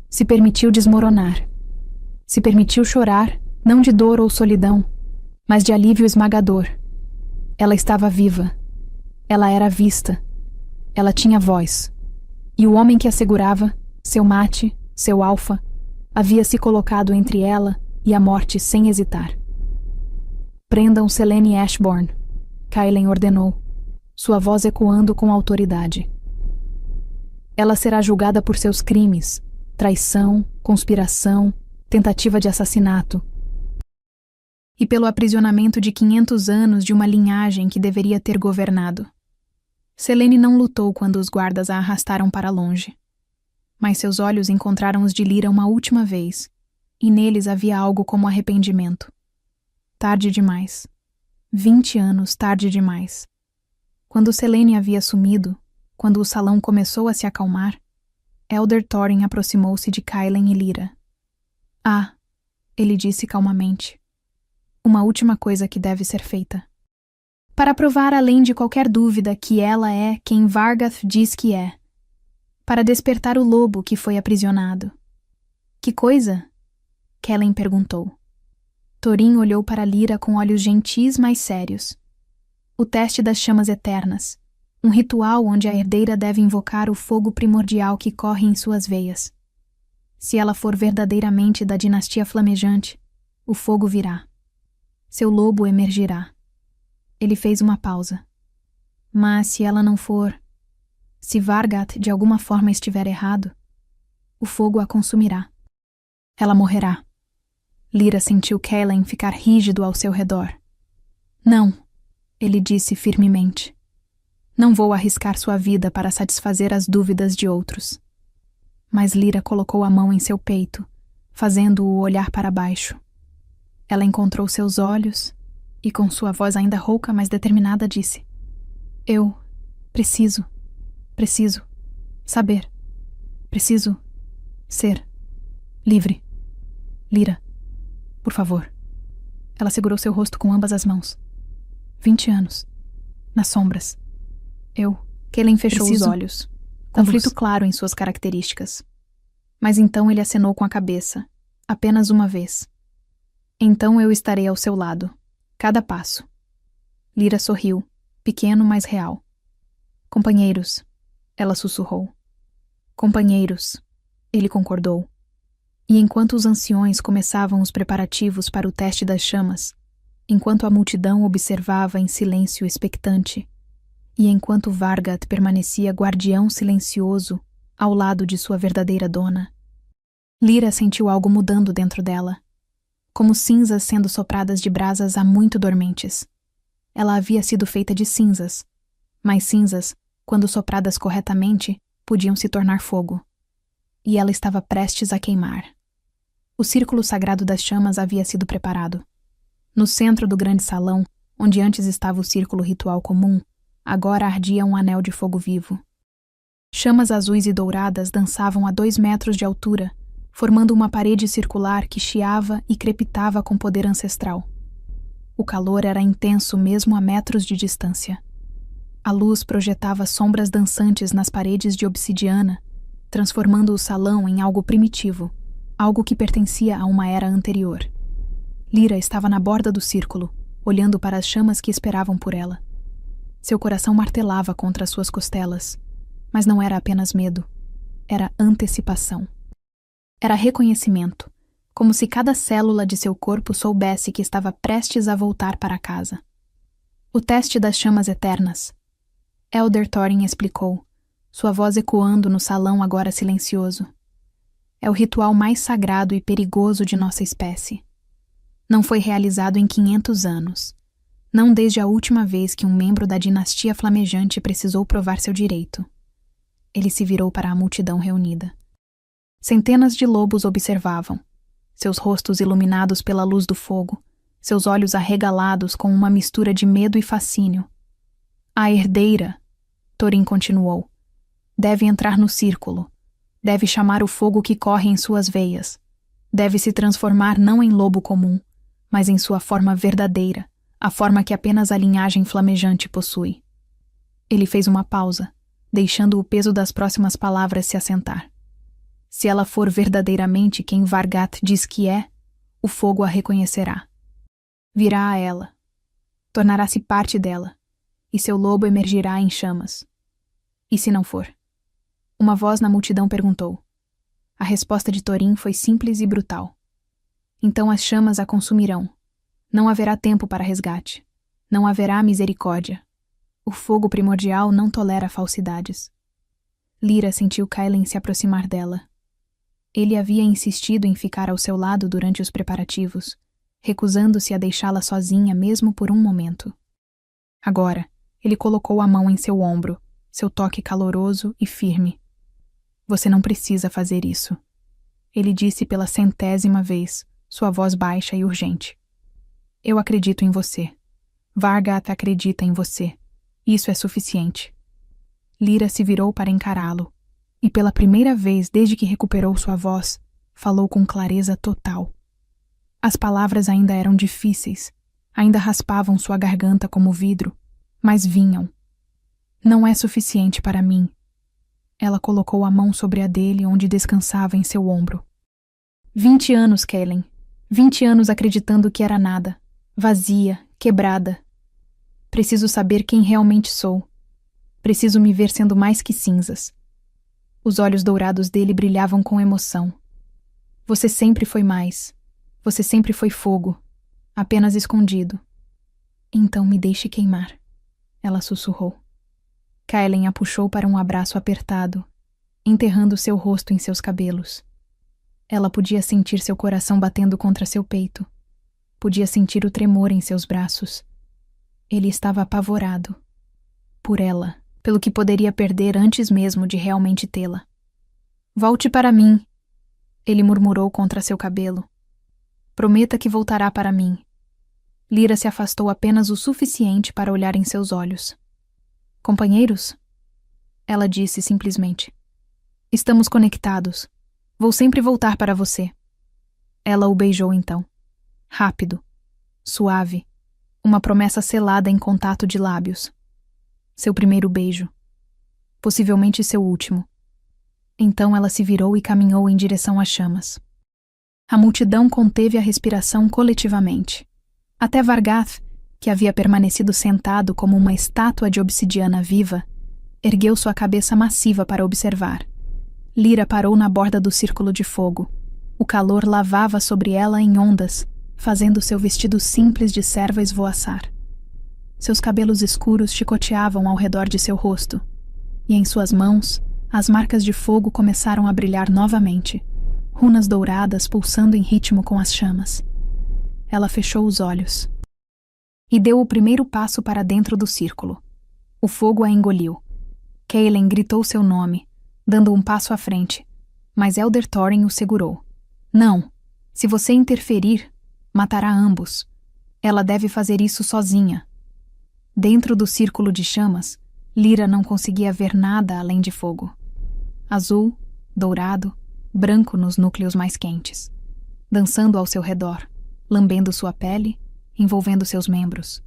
Se permitiu desmoronar. Se permitiu chorar, não de dor ou solidão, mas de alívio esmagador. Ela estava viva. Ela era vista. Ela tinha voz. E o homem que a segurava, seu mate, seu alfa, havia se colocado entre ela e a morte sem hesitar. Prendam Selene Ashbourne, Kellen ordenou, sua voz ecoando com autoridade. Ela será julgada por seus crimes, traição, conspiração, tentativa de assassinato, e pelo aprisionamento de 500 anos de uma linhagem que deveria ter governado. Selene não lutou quando os guardas a arrastaram para longe. Mas seus olhos encontraram os de Lyra uma última vez, e neles havia algo como arrependimento. Tarde demais. 20 anos tarde demais. Quando Selene havia sumido, quando o salão começou a se acalmar, Elder Thorin aproximou-se de Kellen e Lyra. Ah, ele disse calmamente. Uma última coisa que deve ser feita. Para provar além de qualquer dúvida que ela é quem Vargath diz que é. Para despertar o lobo que foi aprisionado. Que coisa? Kellen perguntou. Thorin olhou para Lyra com olhos gentis, mas sérios. O teste das chamas eternas. Um ritual onde a herdeira deve invocar o fogo primordial que corre em suas veias. Se ela for verdadeiramente da dinastia flamejante, o fogo virá. Seu lobo emergirá. Ele fez uma pausa. Mas se ela não for... Se Vargath de alguma forma estiver errado, o fogo a consumirá. Ela morrerá. Lyra sentiu Kellen ficar rígido ao seu redor. Não, ele disse firmemente. Não vou arriscar sua vida para satisfazer as dúvidas de outros. Mas Lyra colocou a mão em seu peito, fazendo-o olhar para baixo. Ela encontrou seus olhos e, com sua voz ainda rouca, mas determinada, disse: Eu preciso saber. Preciso ser livre. Lyra, por favor. Ela segurou seu rosto com ambas as mãos. 20 anos. Nas sombras. Kellen fechou os olhos. Conflito claro em suas características. Mas então ele acenou com a cabeça. Apenas uma vez. Então eu estarei ao seu lado. Cada passo. Lyra sorriu. Pequeno, mas real. Companheiros. Ela sussurrou. Companheiros, ele concordou. E enquanto os anciões começavam os preparativos para o teste das chamas, enquanto a multidão observava em silêncio expectante, e enquanto Vargat permanecia guardião silencioso ao lado de sua verdadeira dona, Lyra sentiu algo mudando dentro dela, como cinzas sendo sopradas de brasas há muito dormentes. Ela havia sido feita de cinzas, mas cinzas, quando sopradas corretamente, podiam se tornar fogo. E ela estava prestes a queimar. O círculo sagrado das chamas havia sido preparado. No centro do grande salão, onde antes estava o círculo ritual comum, agora ardia um anel de fogo vivo. Chamas azuis e douradas dançavam a 2 metros de altura, formando uma parede circular que chiava e crepitava com poder ancestral. O calor era intenso mesmo a metros de distância. A luz projetava sombras dançantes nas paredes de obsidiana, transformando o salão em algo primitivo, algo que pertencia a uma era anterior. Lyra estava na borda do círculo, olhando para as chamas que esperavam por ela. Seu coração martelava contra suas costelas, mas não era apenas medo, era antecipação. Era reconhecimento, como se cada célula de seu corpo soubesse que estava prestes a voltar para casa. O teste das chamas eternas. Elder Thorin explicou, sua voz ecoando no salão agora silencioso. É o ritual mais sagrado e perigoso de nossa espécie. Não foi realizado em 500 anos. Não desde a última vez que um membro da dinastia flamejante precisou provar seu direito. Ele se virou para a multidão reunida. Centenas de lobos observavam, seus rostos iluminados pela luz do fogo, seus olhos arregalados com uma mistura de medo e fascínio. A herdeira, Thorin continuou, deve entrar no círculo, deve chamar o fogo que corre em suas veias, deve se transformar não em lobo comum, mas em sua forma verdadeira, a forma que apenas a linhagem flamejante possui. Ele fez uma pausa, deixando o peso das próximas palavras se assentar. Se ela for verdadeiramente quem Vargat diz que é, o fogo a reconhecerá. Virá a ela. Tornará-se parte dela, e seu lobo emergirá em chamas. E se não for? Uma voz na multidão perguntou. A resposta de Thorin foi simples e brutal. Então as chamas a consumirão. Não haverá tempo para resgate. Não haverá misericórdia. O fogo primordial não tolera falsidades. Lyra sentiu Kaelin se aproximar dela. Ele havia insistido em ficar ao seu lado durante os preparativos, recusando-se a deixá-la sozinha mesmo por um momento. Agora, ele colocou a mão em seu ombro, seu toque caloroso e firme. Você não precisa fazer isso. Ele disse pela 100ª vez, sua voz baixa e urgente. Eu acredito em você. Vargat acredita em você. Isso é suficiente. Lyra se virou para encará-lo, e pela primeira vez desde que recuperou sua voz, falou com clareza total. As palavras ainda eram difíceis, ainda raspavam sua garganta como vidro, mas vinham. Não é suficiente para mim. Ela colocou a mão sobre a dele onde descansava em seu ombro. 20 anos, Kaelin. 20 anos acreditando que era nada, vazia, quebrada. Preciso saber quem realmente sou. Preciso me ver sendo mais que cinzas. Os olhos dourados dele brilhavam com emoção. Você sempre foi mais. Você sempre foi fogo, apenas escondido. Então me deixe queimar, ela sussurrou. Kaelin a puxou para um abraço apertado, enterrando seu rosto em seus cabelos. Ela podia sentir seu coração batendo contra seu peito. Podia sentir o tremor em seus braços. Ele estava apavorado. Por ela. Pelo que poderia perder antes mesmo de realmente tê-la. Volte para mim, ele murmurou contra seu cabelo. Prometa que voltará para mim. Lyra se afastou apenas o suficiente para olhar em seus olhos. Companheiros? Ela disse simplesmente. Estamos conectados. Vou sempre voltar para você. Ela o beijou então. Rápido. Suave. Uma promessa selada em contato de lábios. Seu primeiro beijo. Possivelmente seu último. Então ela se virou e caminhou em direção às chamas. A multidão conteve a respiração coletivamente. Até Vargath, que havia permanecido sentado como uma estátua de obsidiana viva, ergueu sua cabeça massiva para observar. Lyra parou na borda do círculo de fogo. O calor lavava sobre ela em ondas, fazendo seu vestido simples de serva esvoaçar. Seus cabelos escuros chicoteavam ao redor de seu rosto, e em suas mãos, as marcas de fogo começaram a brilhar novamente, runas douradas pulsando em ritmo com as chamas. Ela fechou os olhos e deu o primeiro passo para dentro do círculo. O fogo a engoliu. Kaelen gritou seu nome, dando um passo à frente, mas Elder Thorin o segurou. Não, se você interferir, matará ambos. Ela deve fazer isso sozinha. Dentro do círculo de chamas, Lyra não conseguia ver nada além de fogo. Azul, dourado, branco nos núcleos mais quentes, dançando ao seu redor, lambendo sua pele, envolvendo seus membros.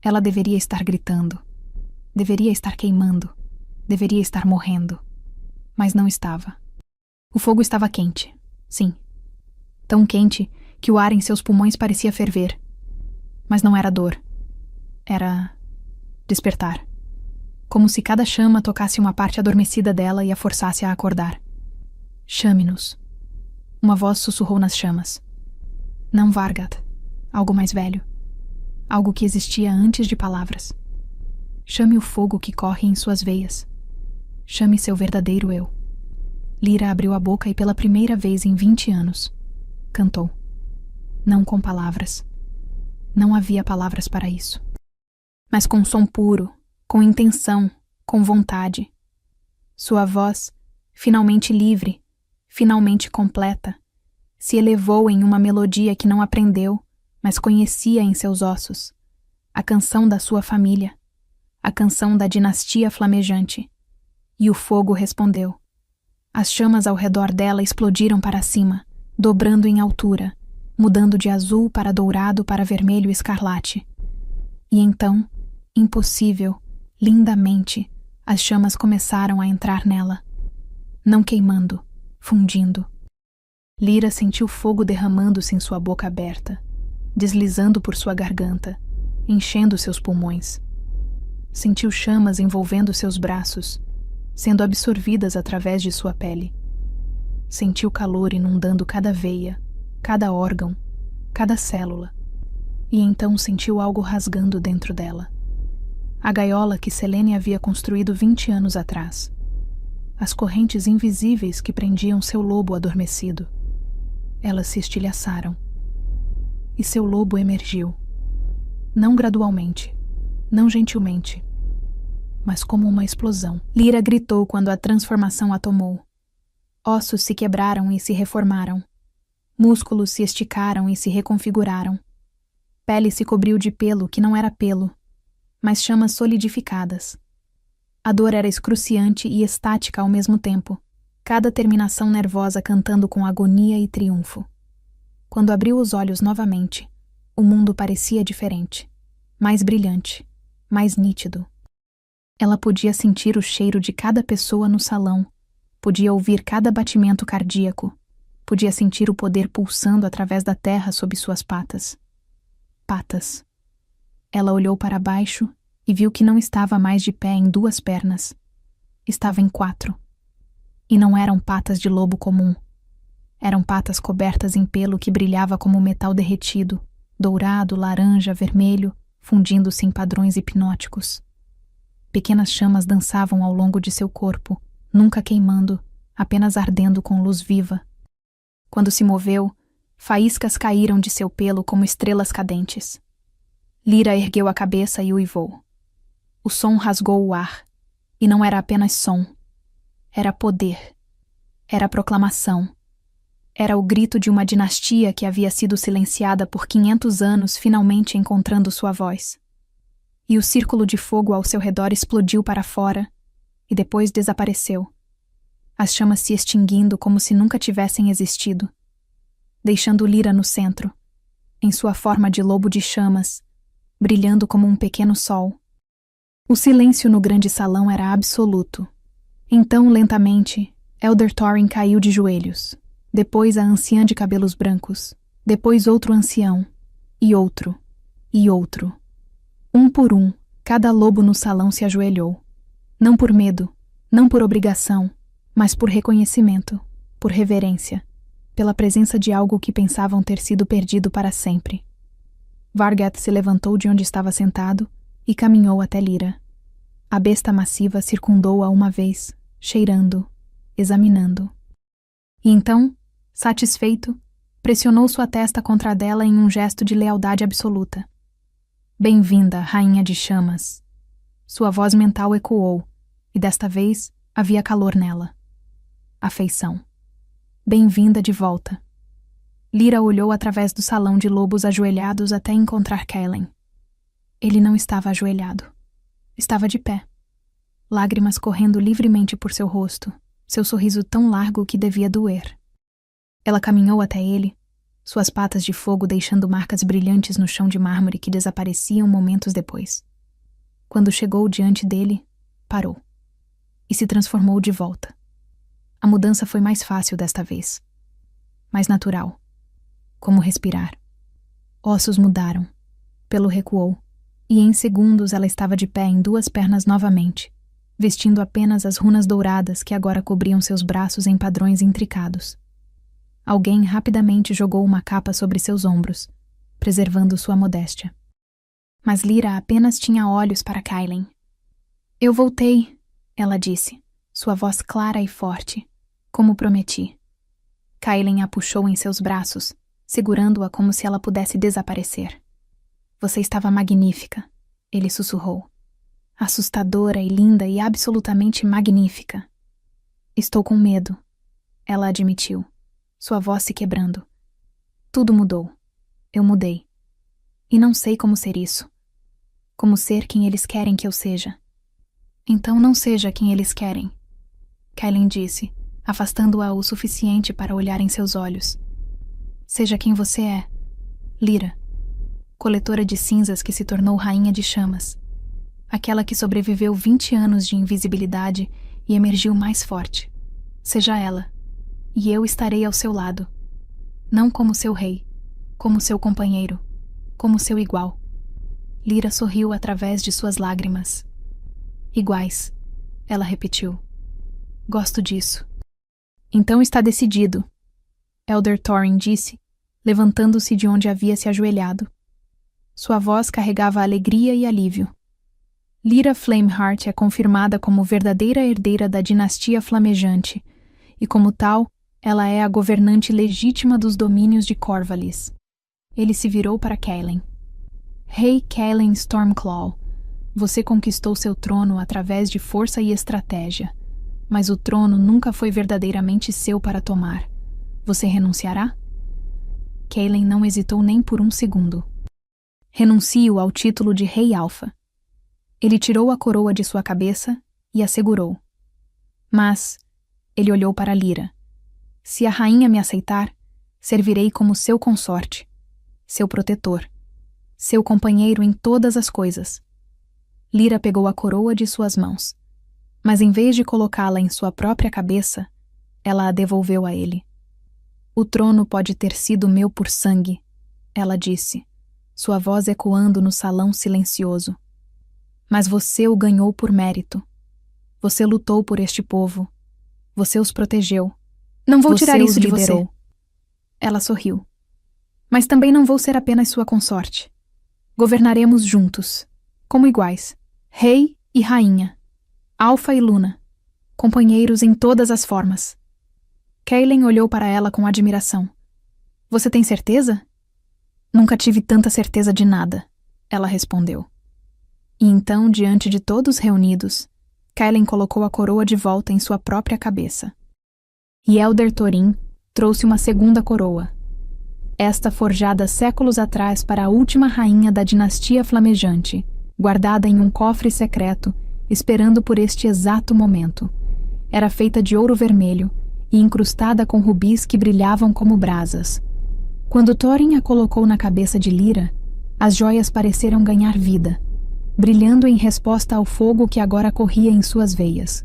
Ela deveria estar gritando, deveria estar queimando, deveria estar morrendo, mas não estava. O fogo estava quente, sim, tão quente que o ar em seus pulmões parecia ferver. Mas não era dor. Era despertar. Como se cada chama tocasse uma parte adormecida dela e a forçasse a acordar. Chame-nos. Uma voz sussurrou nas chamas. Não Vargat. Algo mais velho. Algo que existia antes de palavras. Chame o fogo que corre em suas veias. Chame seu verdadeiro eu. Lyra abriu a boca e pela primeira vez em 20 anos, cantou. Não com palavras. Não havia palavras para isso. Mas com som puro, com intenção, com vontade. Sua voz, finalmente livre, finalmente completa, se elevou em uma melodia que não aprendeu, mas conhecia em seus ossos. A canção da sua família, a canção da dinastia flamejante. E o fogo respondeu. As chamas ao redor dela explodiram para cima, dobrando em altura, mudando de azul para dourado para vermelho escarlate. E então, impossível, lindamente, as chamas começaram a entrar nela. Não queimando, fundindo. Lyra sentiu fogo derramando-se em sua boca aberta, deslizando por sua garganta, enchendo seus pulmões. Sentiu chamas envolvendo seus braços, sendo absorvidas através de sua pele. Sentiu calor inundando cada veia, cada órgão, cada célula. E então sentiu algo rasgando dentro dela. A gaiola que Selene havia construído 20 anos atrás. As correntes invisíveis que prendiam seu lobo adormecido. Elas se estilhaçaram. E seu lobo emergiu. Não gradualmente, não gentilmente, mas como uma explosão. Lyra gritou quando a transformação a tomou. Ossos se quebraram e se reformaram. Músculos se esticaram e se reconfiguraram. Pele se cobriu de pelo que não era pelo, mas chamas solidificadas. A dor era excruciante e estática ao mesmo tempo, cada terminação nervosa cantando com agonia e triunfo. Quando abriu os olhos novamente, o mundo parecia diferente, mais brilhante, mais nítido. Ela podia sentir o cheiro de cada pessoa no salão, podia ouvir cada batimento cardíaco, podia sentir o poder pulsando através da terra sob suas patas. Patas. Ela olhou para baixo e viu que não estava mais de pé em 2 pernas. Estava em 4. E não eram patas de lobo comum. Eram patas cobertas em pelo que brilhava como metal derretido, dourado, laranja, vermelho, fundindo-se em padrões hipnóticos. Pequenas chamas dançavam ao longo de seu corpo, nunca queimando, apenas ardendo com luz viva. Quando se moveu, faíscas caíram de seu pelo como estrelas cadentes. Lyra ergueu a cabeça e uivou. O som rasgou o ar, e não era apenas som. Era poder. Era proclamação. Era o grito de uma dinastia que havia sido silenciada por 500 anos finalmente encontrando sua voz. E o círculo de fogo ao seu redor explodiu para fora e depois desapareceu, as chamas se extinguindo como se nunca tivessem existido, deixando Lyra no centro, em sua forma de lobo de chamas, brilhando como um pequeno sol. O silêncio no grande salão era absoluto. Então, lentamente, Elder Thorin caiu de joelhos, depois a anciã de cabelos brancos, depois outro ancião, e outro, e outro. Um por um, cada lobo no salão se ajoelhou. Não por medo, não por obrigação, mas por reconhecimento, por reverência, pela presença de algo que pensavam ter sido perdido para sempre. Vargat se levantou de onde estava sentado e caminhou até Lyra. A besta massiva circundou-a uma vez, cheirando, examinando. E então, satisfeito, pressionou sua testa contra a dela em um gesto de lealdade absoluta. Bem-vinda, rainha de chamas. Sua voz mental ecoou, e desta vez havia calor nela. Afeição. Bem-vinda de volta. Lyra olhou através do salão de lobos ajoelhados até encontrar Kaelen. Ele não estava ajoelhado. Estava de pé. Lágrimas correndo livremente por seu rosto, seu sorriso tão largo que devia doer. Ela caminhou até ele, suas patas de fogo deixando marcas brilhantes no chão de mármore que desapareciam momentos depois. Quando chegou diante dele, parou. E se transformou de volta. A mudança foi mais fácil desta vez. Mais natural. Como respirar. Ossos mudaram. Pelo recuou. E em segundos ela estava de pé em duas pernas novamente, vestindo apenas as runas douradas que agora cobriam seus braços em padrões intricados. Alguém rapidamente jogou uma capa sobre seus ombros, preservando sua modéstia. Mas Lyra apenas tinha olhos para Kaelen. Eu voltei, ela disse, sua voz clara e forte, como prometi. Kaelen a puxou em seus braços, segurando-a como se ela pudesse desaparecer. Você estava magnífica, ele sussurrou. Assustadora e linda e absolutamente magnífica. Estou com medo, ela admitiu, sua voz se quebrando. Tudo mudou. Eu mudei. E não sei como ser isso. Como ser quem eles querem que eu seja. Então não seja quem eles querem, Kaelen disse, afastando-a o suficiente para olhar em seus olhos. Seja quem você é, Lyra. Coletora de cinzas que se tornou rainha de chamas. Aquela que sobreviveu 20 anos de invisibilidade e emergiu mais forte. Seja ela, e eu estarei ao seu lado. Não como seu rei, como seu companheiro, como seu igual. Lyra sorriu através de suas lágrimas. Iguais, ela repetiu. Gosto disso. Então está decidido, Elder Thorin disse, levantando-se de onde havia se ajoelhado. Sua voz carregava alegria e alívio. Lyra Flameheart é confirmada como verdadeira herdeira da dinastia flamejante, e como tal, ela é a governante legítima dos domínios de Corvallis. Ele se virou para Kaelen. Rei Kaelen Stormclaw, você conquistou seu trono através de força e estratégia, mas o trono nunca foi verdadeiramente seu para tomar. Você renunciará? Kaelen não hesitou nem por um segundo. Renuncio ao título de Rei Alfa. Ele tirou a coroa de sua cabeça e a segurou. Mas, ele olhou para Lyra. Se a rainha me aceitar, servirei como seu consorte, seu protetor, seu companheiro em todas as coisas. Lyra pegou a coroa de suas mãos, mas em vez de colocá-la em sua própria cabeça, ela a devolveu a ele. O trono pode ter sido meu por sangue, ela disse, sua voz ecoando no salão silencioso. Mas você o ganhou por mérito. Você lutou por este povo. Você os protegeu. Não vou tirar isso de você. Ela sorriu. Mas também não vou ser apenas sua consorte. Governaremos juntos, como iguais, rei e rainha, Alfa e Luna, companheiros em todas as formas. Kaelen olhou para ela com admiração. Você tem certeza? Nunca tive tanta certeza de nada, ela respondeu. E então, diante de todos reunidos, Kaelen colocou a coroa de volta em sua própria cabeça. E Elder Thorin trouxe uma segunda coroa, esta forjada séculos atrás para a última rainha da dinastia flamejante, guardada em um cofre secreto, esperando por este exato momento. Era feita de ouro vermelho e incrustada com rubis que brilhavam como brasas. Quando Thorin a colocou na cabeça de Lyra, as joias pareceram ganhar vida, brilhando em resposta ao fogo que agora corria em suas veias.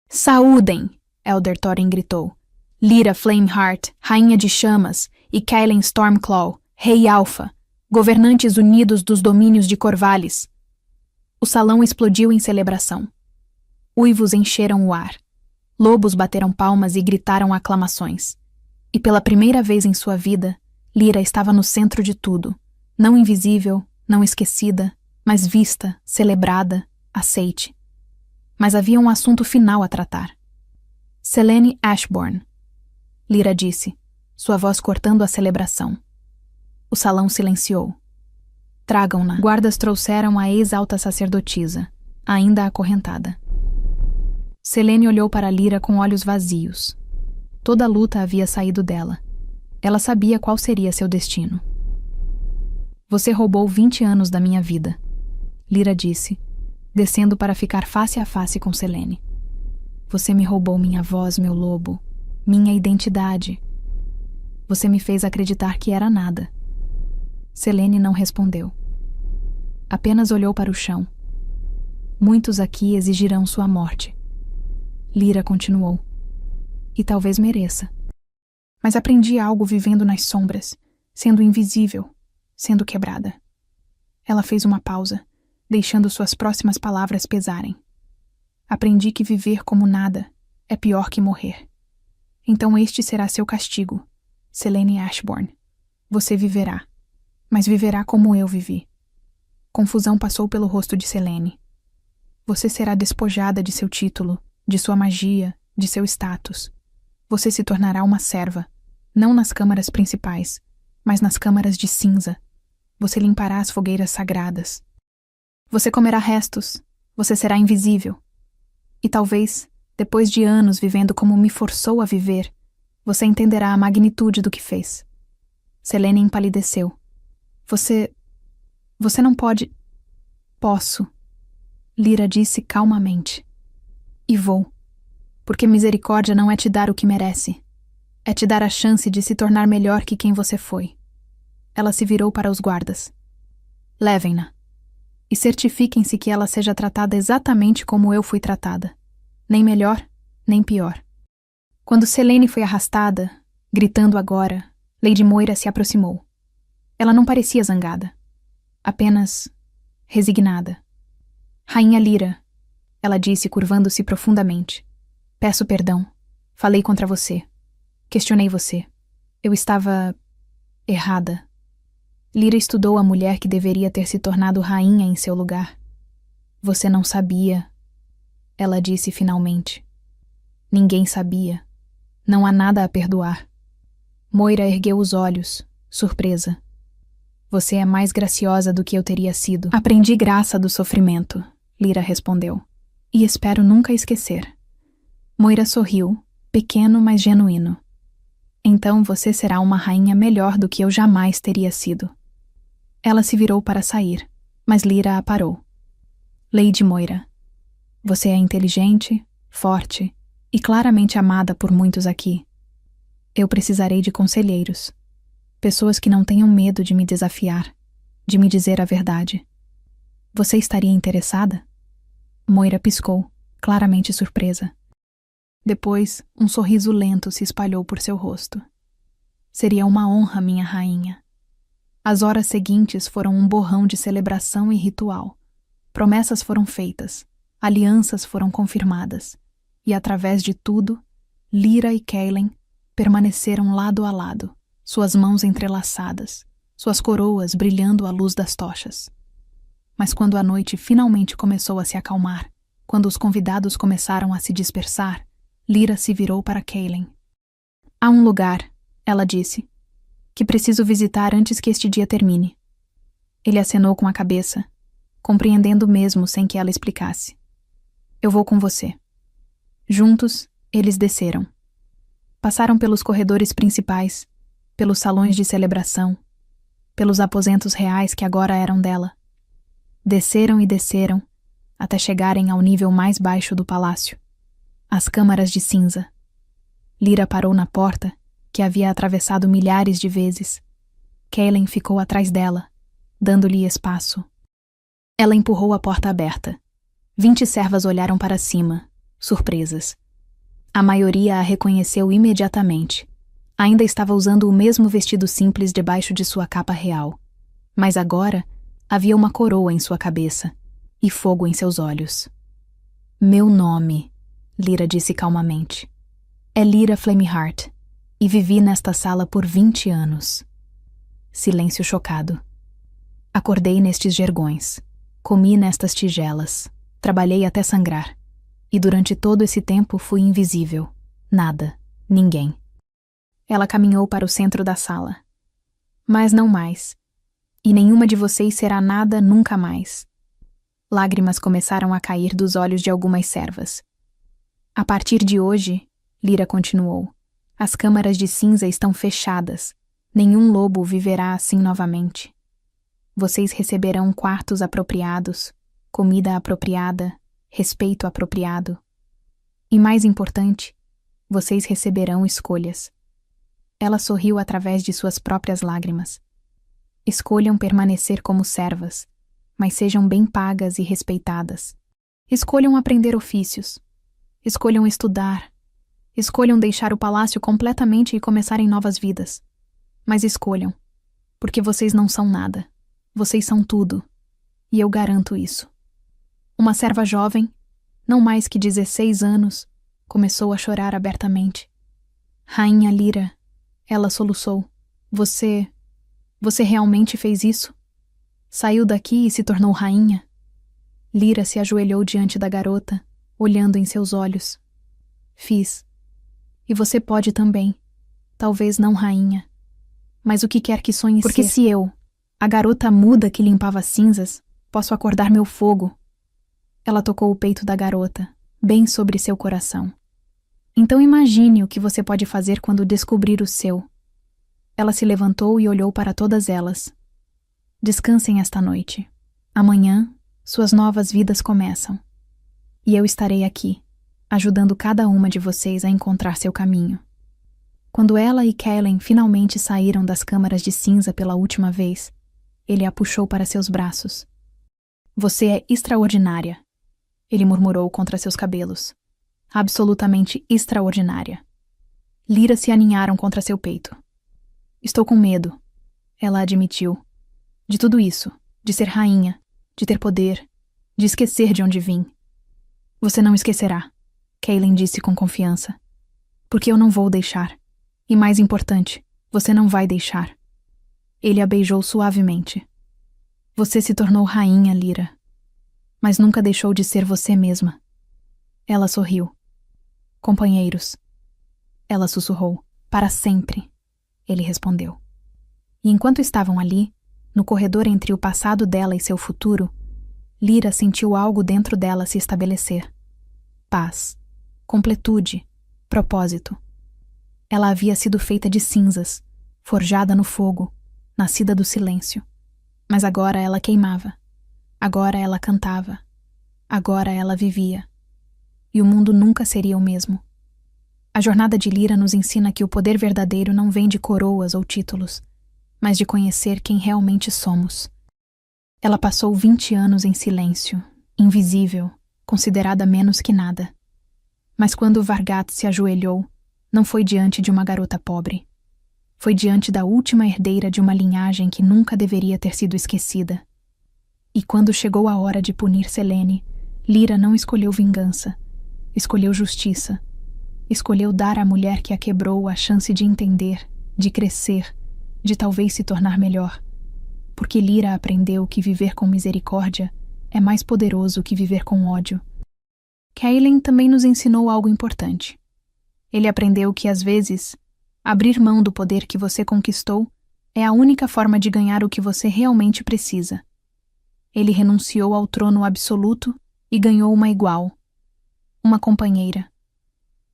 Saúdem! Elder Thorin gritou. Lyra Flameheart, rainha de chamas, e Kaelen Stormclaw, rei Alfa, governantes unidos dos domínios de Corvallis. O salão explodiu em celebração. Uivos encheram o ar. Lobos bateram palmas e gritaram aclamações. E pela primeira vez em sua vida, Lyra estava no centro de tudo, não invisível, não esquecida, mas vista, celebrada, aceite. Mas havia um assunto final a tratar. Selene Ashbourne, Lyra disse, sua voz cortando a celebração. O salão silenciou. Tragam-na. Guardas trouxeram a ex-alta sacerdotisa, ainda acorrentada. Selene olhou para Lyra com olhos vazios. Toda a luta havia saído dela. Ela sabia qual seria seu destino. Você roubou 20 anos da minha vida, Lyra disse, descendo para ficar face a face com Selene. Você me roubou minha voz, meu lobo, minha identidade. Você me fez acreditar que era nada. Selene não respondeu. Apenas olhou para o chão. Muitos aqui exigirão sua morte. Lyra continuou. E talvez mereça. Mas aprendi algo vivendo nas sombras, sendo invisível, sendo quebrada. Ela fez uma pausa, deixando suas próximas palavras pesarem. Aprendi que viver como nada é pior que morrer. Então este será seu castigo, Selene Ashbourne. Você viverá, mas viverá como eu vivi. Confusão passou pelo rosto de Selene. Você será despojada de seu título, de sua magia, de seu status. Você se tornará uma serva, não nas câmaras principais, mas nas câmaras de cinza. Você limpará as fogueiras sagradas. Você comerá restos, você será invisível. E talvez, depois de anos vivendo como me forçou a viver, você entenderá a magnitude do que fez. Selene empalideceu. Você não pode... Posso, Lyra disse calmamente. E vou. Porque misericórdia não é te dar o que merece. É te dar a chance de se tornar melhor que quem você foi. Ela se virou para os guardas. Levem-na. E certifiquem-se que ela seja tratada exatamente como eu fui tratada. Nem melhor, nem pior. Quando Selene foi arrastada, gritando agora, Lady Moira se aproximou. Ela não parecia zangada. Apenas resignada. Rainha Lyra, ela disse curvando-se profundamente. Peço perdão. Falei contra você. Questionei você. Eu estava... errada. Lyra estudou a mulher que deveria ter se tornado rainha em seu lugar. Você não sabia, ela disse finalmente. Ninguém sabia. Não há nada a perdoar. Moira ergueu os olhos, surpresa. Você é mais graciosa do que eu teria sido. Aprendi graça do sofrimento, Lyra respondeu. E espero nunca esquecer. Moira sorriu, pequeno mas genuíno. Então você será uma rainha melhor do que eu jamais teria sido. Ela se virou para sair, mas Lyra a parou. Lady Moira, você é inteligente, forte e claramente amada por muitos aqui. Eu precisarei de conselheiros. Pessoas que não tenham medo de me desafiar, de me dizer a verdade. Você estaria interessada? Moira piscou, claramente surpresa. Depois, um sorriso lento se espalhou por seu rosto. Seria uma honra, minha rainha. As horas seguintes foram um borrão de celebração e ritual. Promessas foram feitas, alianças foram confirmadas, e através de tudo, Lyra e Kaelin permaneceram lado a lado, suas mãos entrelaçadas, suas coroas brilhando à luz das tochas. Mas quando a noite finalmente começou a se acalmar, quando os convidados começaram a se dispersar, Lyra se virou para Kaelin. Há um lugar, ela disse, que preciso visitar antes que este dia termine. Ele acenou com a cabeça, compreendendo mesmo sem que ela explicasse. Eu vou com você. Juntos, eles desceram. Passaram pelos corredores principais, pelos salões de celebração, pelos aposentos reais que agora eram dela. Desceram e desceram, até chegarem ao nível mais baixo do palácio. As câmaras de cinza. Lyra parou na porta, que havia atravessado milhares de vezes. Kaelin ficou atrás dela, dando-lhe espaço. Ela empurrou a porta aberta. 20 servas olharam para cima, surpresas. A maioria a reconheceu imediatamente. Ainda estava usando o mesmo vestido simples debaixo de sua capa real. Mas agora havia uma coroa em sua cabeça e fogo em seus olhos. Meu nome, Lyra disse calmamente. É Lyra Flameheart, e vivi nesta sala por 20 anos. Silêncio chocado. Acordei nestes jergões, comi nestas tigelas, trabalhei até sangrar, e durante todo esse tempo fui invisível. Nada, ninguém. Ela caminhou para o centro da sala. Mas não mais. E nenhuma de vocês será nada nunca mais. Lágrimas começaram a cair dos olhos de algumas servas. A partir de hoje, Lyra continuou, as câmaras de cinza estão fechadas. Nenhum lobo viverá assim novamente. Vocês receberão quartos apropriados, comida apropriada, respeito apropriado. E mais importante, vocês receberão escolhas. Ela sorriu através de suas próprias lágrimas. Escolham permanecer como servas, mas sejam bem pagas e respeitadas. Escolham aprender ofícios. Escolham estudar. Escolham deixar o palácio completamente e começarem novas vidas. Mas escolham, porque vocês não são nada. Vocês são tudo. E eu garanto isso. Uma serva jovem, não mais que 16 anos, começou a chorar abertamente. Rainha Lyra, ela soluçou. Você realmente fez isso? Saiu daqui e se tornou rainha? Lyra se ajoelhou diante da garota, olhando em seus olhos. Fiz. E você pode também. Talvez não rainha. Mas o que quer que sonhe ser. Porque se eu, a garota muda que limpava cinzas, posso acordar meu fogo. Ela tocou o peito da garota, bem sobre seu coração. Então imagine o que você pode fazer quando descobrir o seu. Ela se levantou e olhou para todas elas. Descansem esta noite. Amanhã, suas novas vidas começam. E eu estarei aqui, ajudando cada uma de vocês a encontrar seu caminho. Quando ela e Kellen finalmente saíram das câmaras de cinza pela última vez, ele a puxou para seus braços. Você é extraordinária, ele murmurou contra seus cabelos. Absolutamente extraordinária. Lyra se aninharam contra seu peito. Estou com medo, ela admitiu. De tudo isso, de ser rainha, de ter poder, de esquecer de onde vim. Você não esquecerá, Kellen disse com confiança. Porque eu não vou deixar. E mais importante, você não vai deixar. Ele a beijou suavemente. Você se tornou rainha, Lyra. Mas nunca deixou de ser você mesma. Ela sorriu. Companheiros. Ela sussurrou. Para sempre. Ele respondeu. E enquanto estavam ali, no corredor entre o passado dela e seu futuro, Lyra sentiu algo dentro dela se estabelecer. Paz. Completude. Propósito. Ela havia sido feita de cinzas, forjada no fogo, nascida do silêncio. Mas agora ela queimava. Agora ela cantava. Agora ela vivia. E o mundo nunca seria o mesmo. A jornada de Lyra nos ensina que o poder verdadeiro não vem de coroas ou títulos, mas de conhecer quem realmente somos. Ela passou 20 anos em silêncio, invisível, considerada menos que nada. Mas quando Vargat se ajoelhou, não foi diante de uma garota pobre. Foi diante da última herdeira de uma linhagem que nunca deveria ter sido esquecida. E quando chegou a hora de punir Selene, Lyra não escolheu vingança, escolheu justiça. Escolheu dar à mulher que a quebrou a chance de entender, de crescer, de talvez se tornar melhor. Porque Lyra aprendeu que viver com misericórdia é mais poderoso que viver com ódio. Kellen também nos ensinou algo importante. Ele aprendeu que, às vezes, abrir mão do poder que você conquistou é a única forma de ganhar o que você realmente precisa. Ele renunciou ao trono absoluto e ganhou uma igual, uma companheira.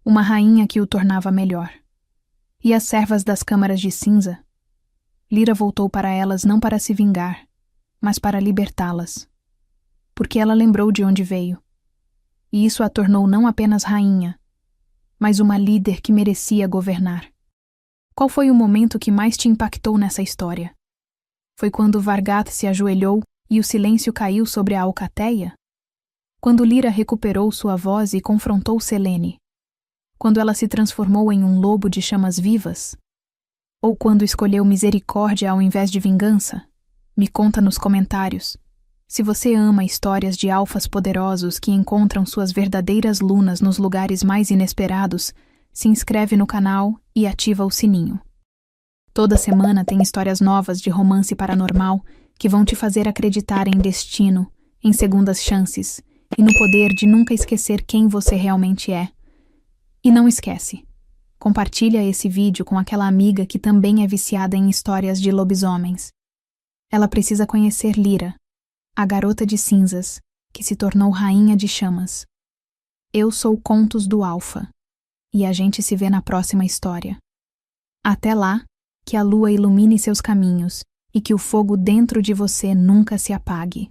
Uma rainha que o tornava melhor. E as servas das câmaras de cinza? Lyra voltou para elas não para se vingar, mas para libertá-las. Porque ela lembrou de onde veio. E isso a tornou não apenas rainha, mas uma líder que merecia governar. Qual foi o momento que mais te impactou nessa história? Foi quando Vargat se ajoelhou e o silêncio caiu sobre a alcateia? Quando Lyra recuperou sua voz e confrontou Selene? Quando ela se transformou em um lobo de chamas vivas? Ou quando escolheu misericórdia ao invés de vingança? Me conta nos comentários. Se você ama histórias de alfas poderosos que encontram suas verdadeiras lunas nos lugares mais inesperados, se inscreve no canal e ativa o sininho. Toda semana tem histórias novas de romance paranormal que vão te fazer acreditar em destino, em segundas chances e no poder de nunca esquecer quem você realmente é. E não esquece, compartilha esse vídeo com aquela amiga que também é viciada em histórias de lobisomens. Ela precisa conhecer Lyra, a garota de cinzas, que se tornou rainha de chamas. Eu sou Contos do Alfa, e a gente se vê na próxima história. Até lá, que a lua ilumine seus caminhos e que o fogo dentro de você nunca se apague.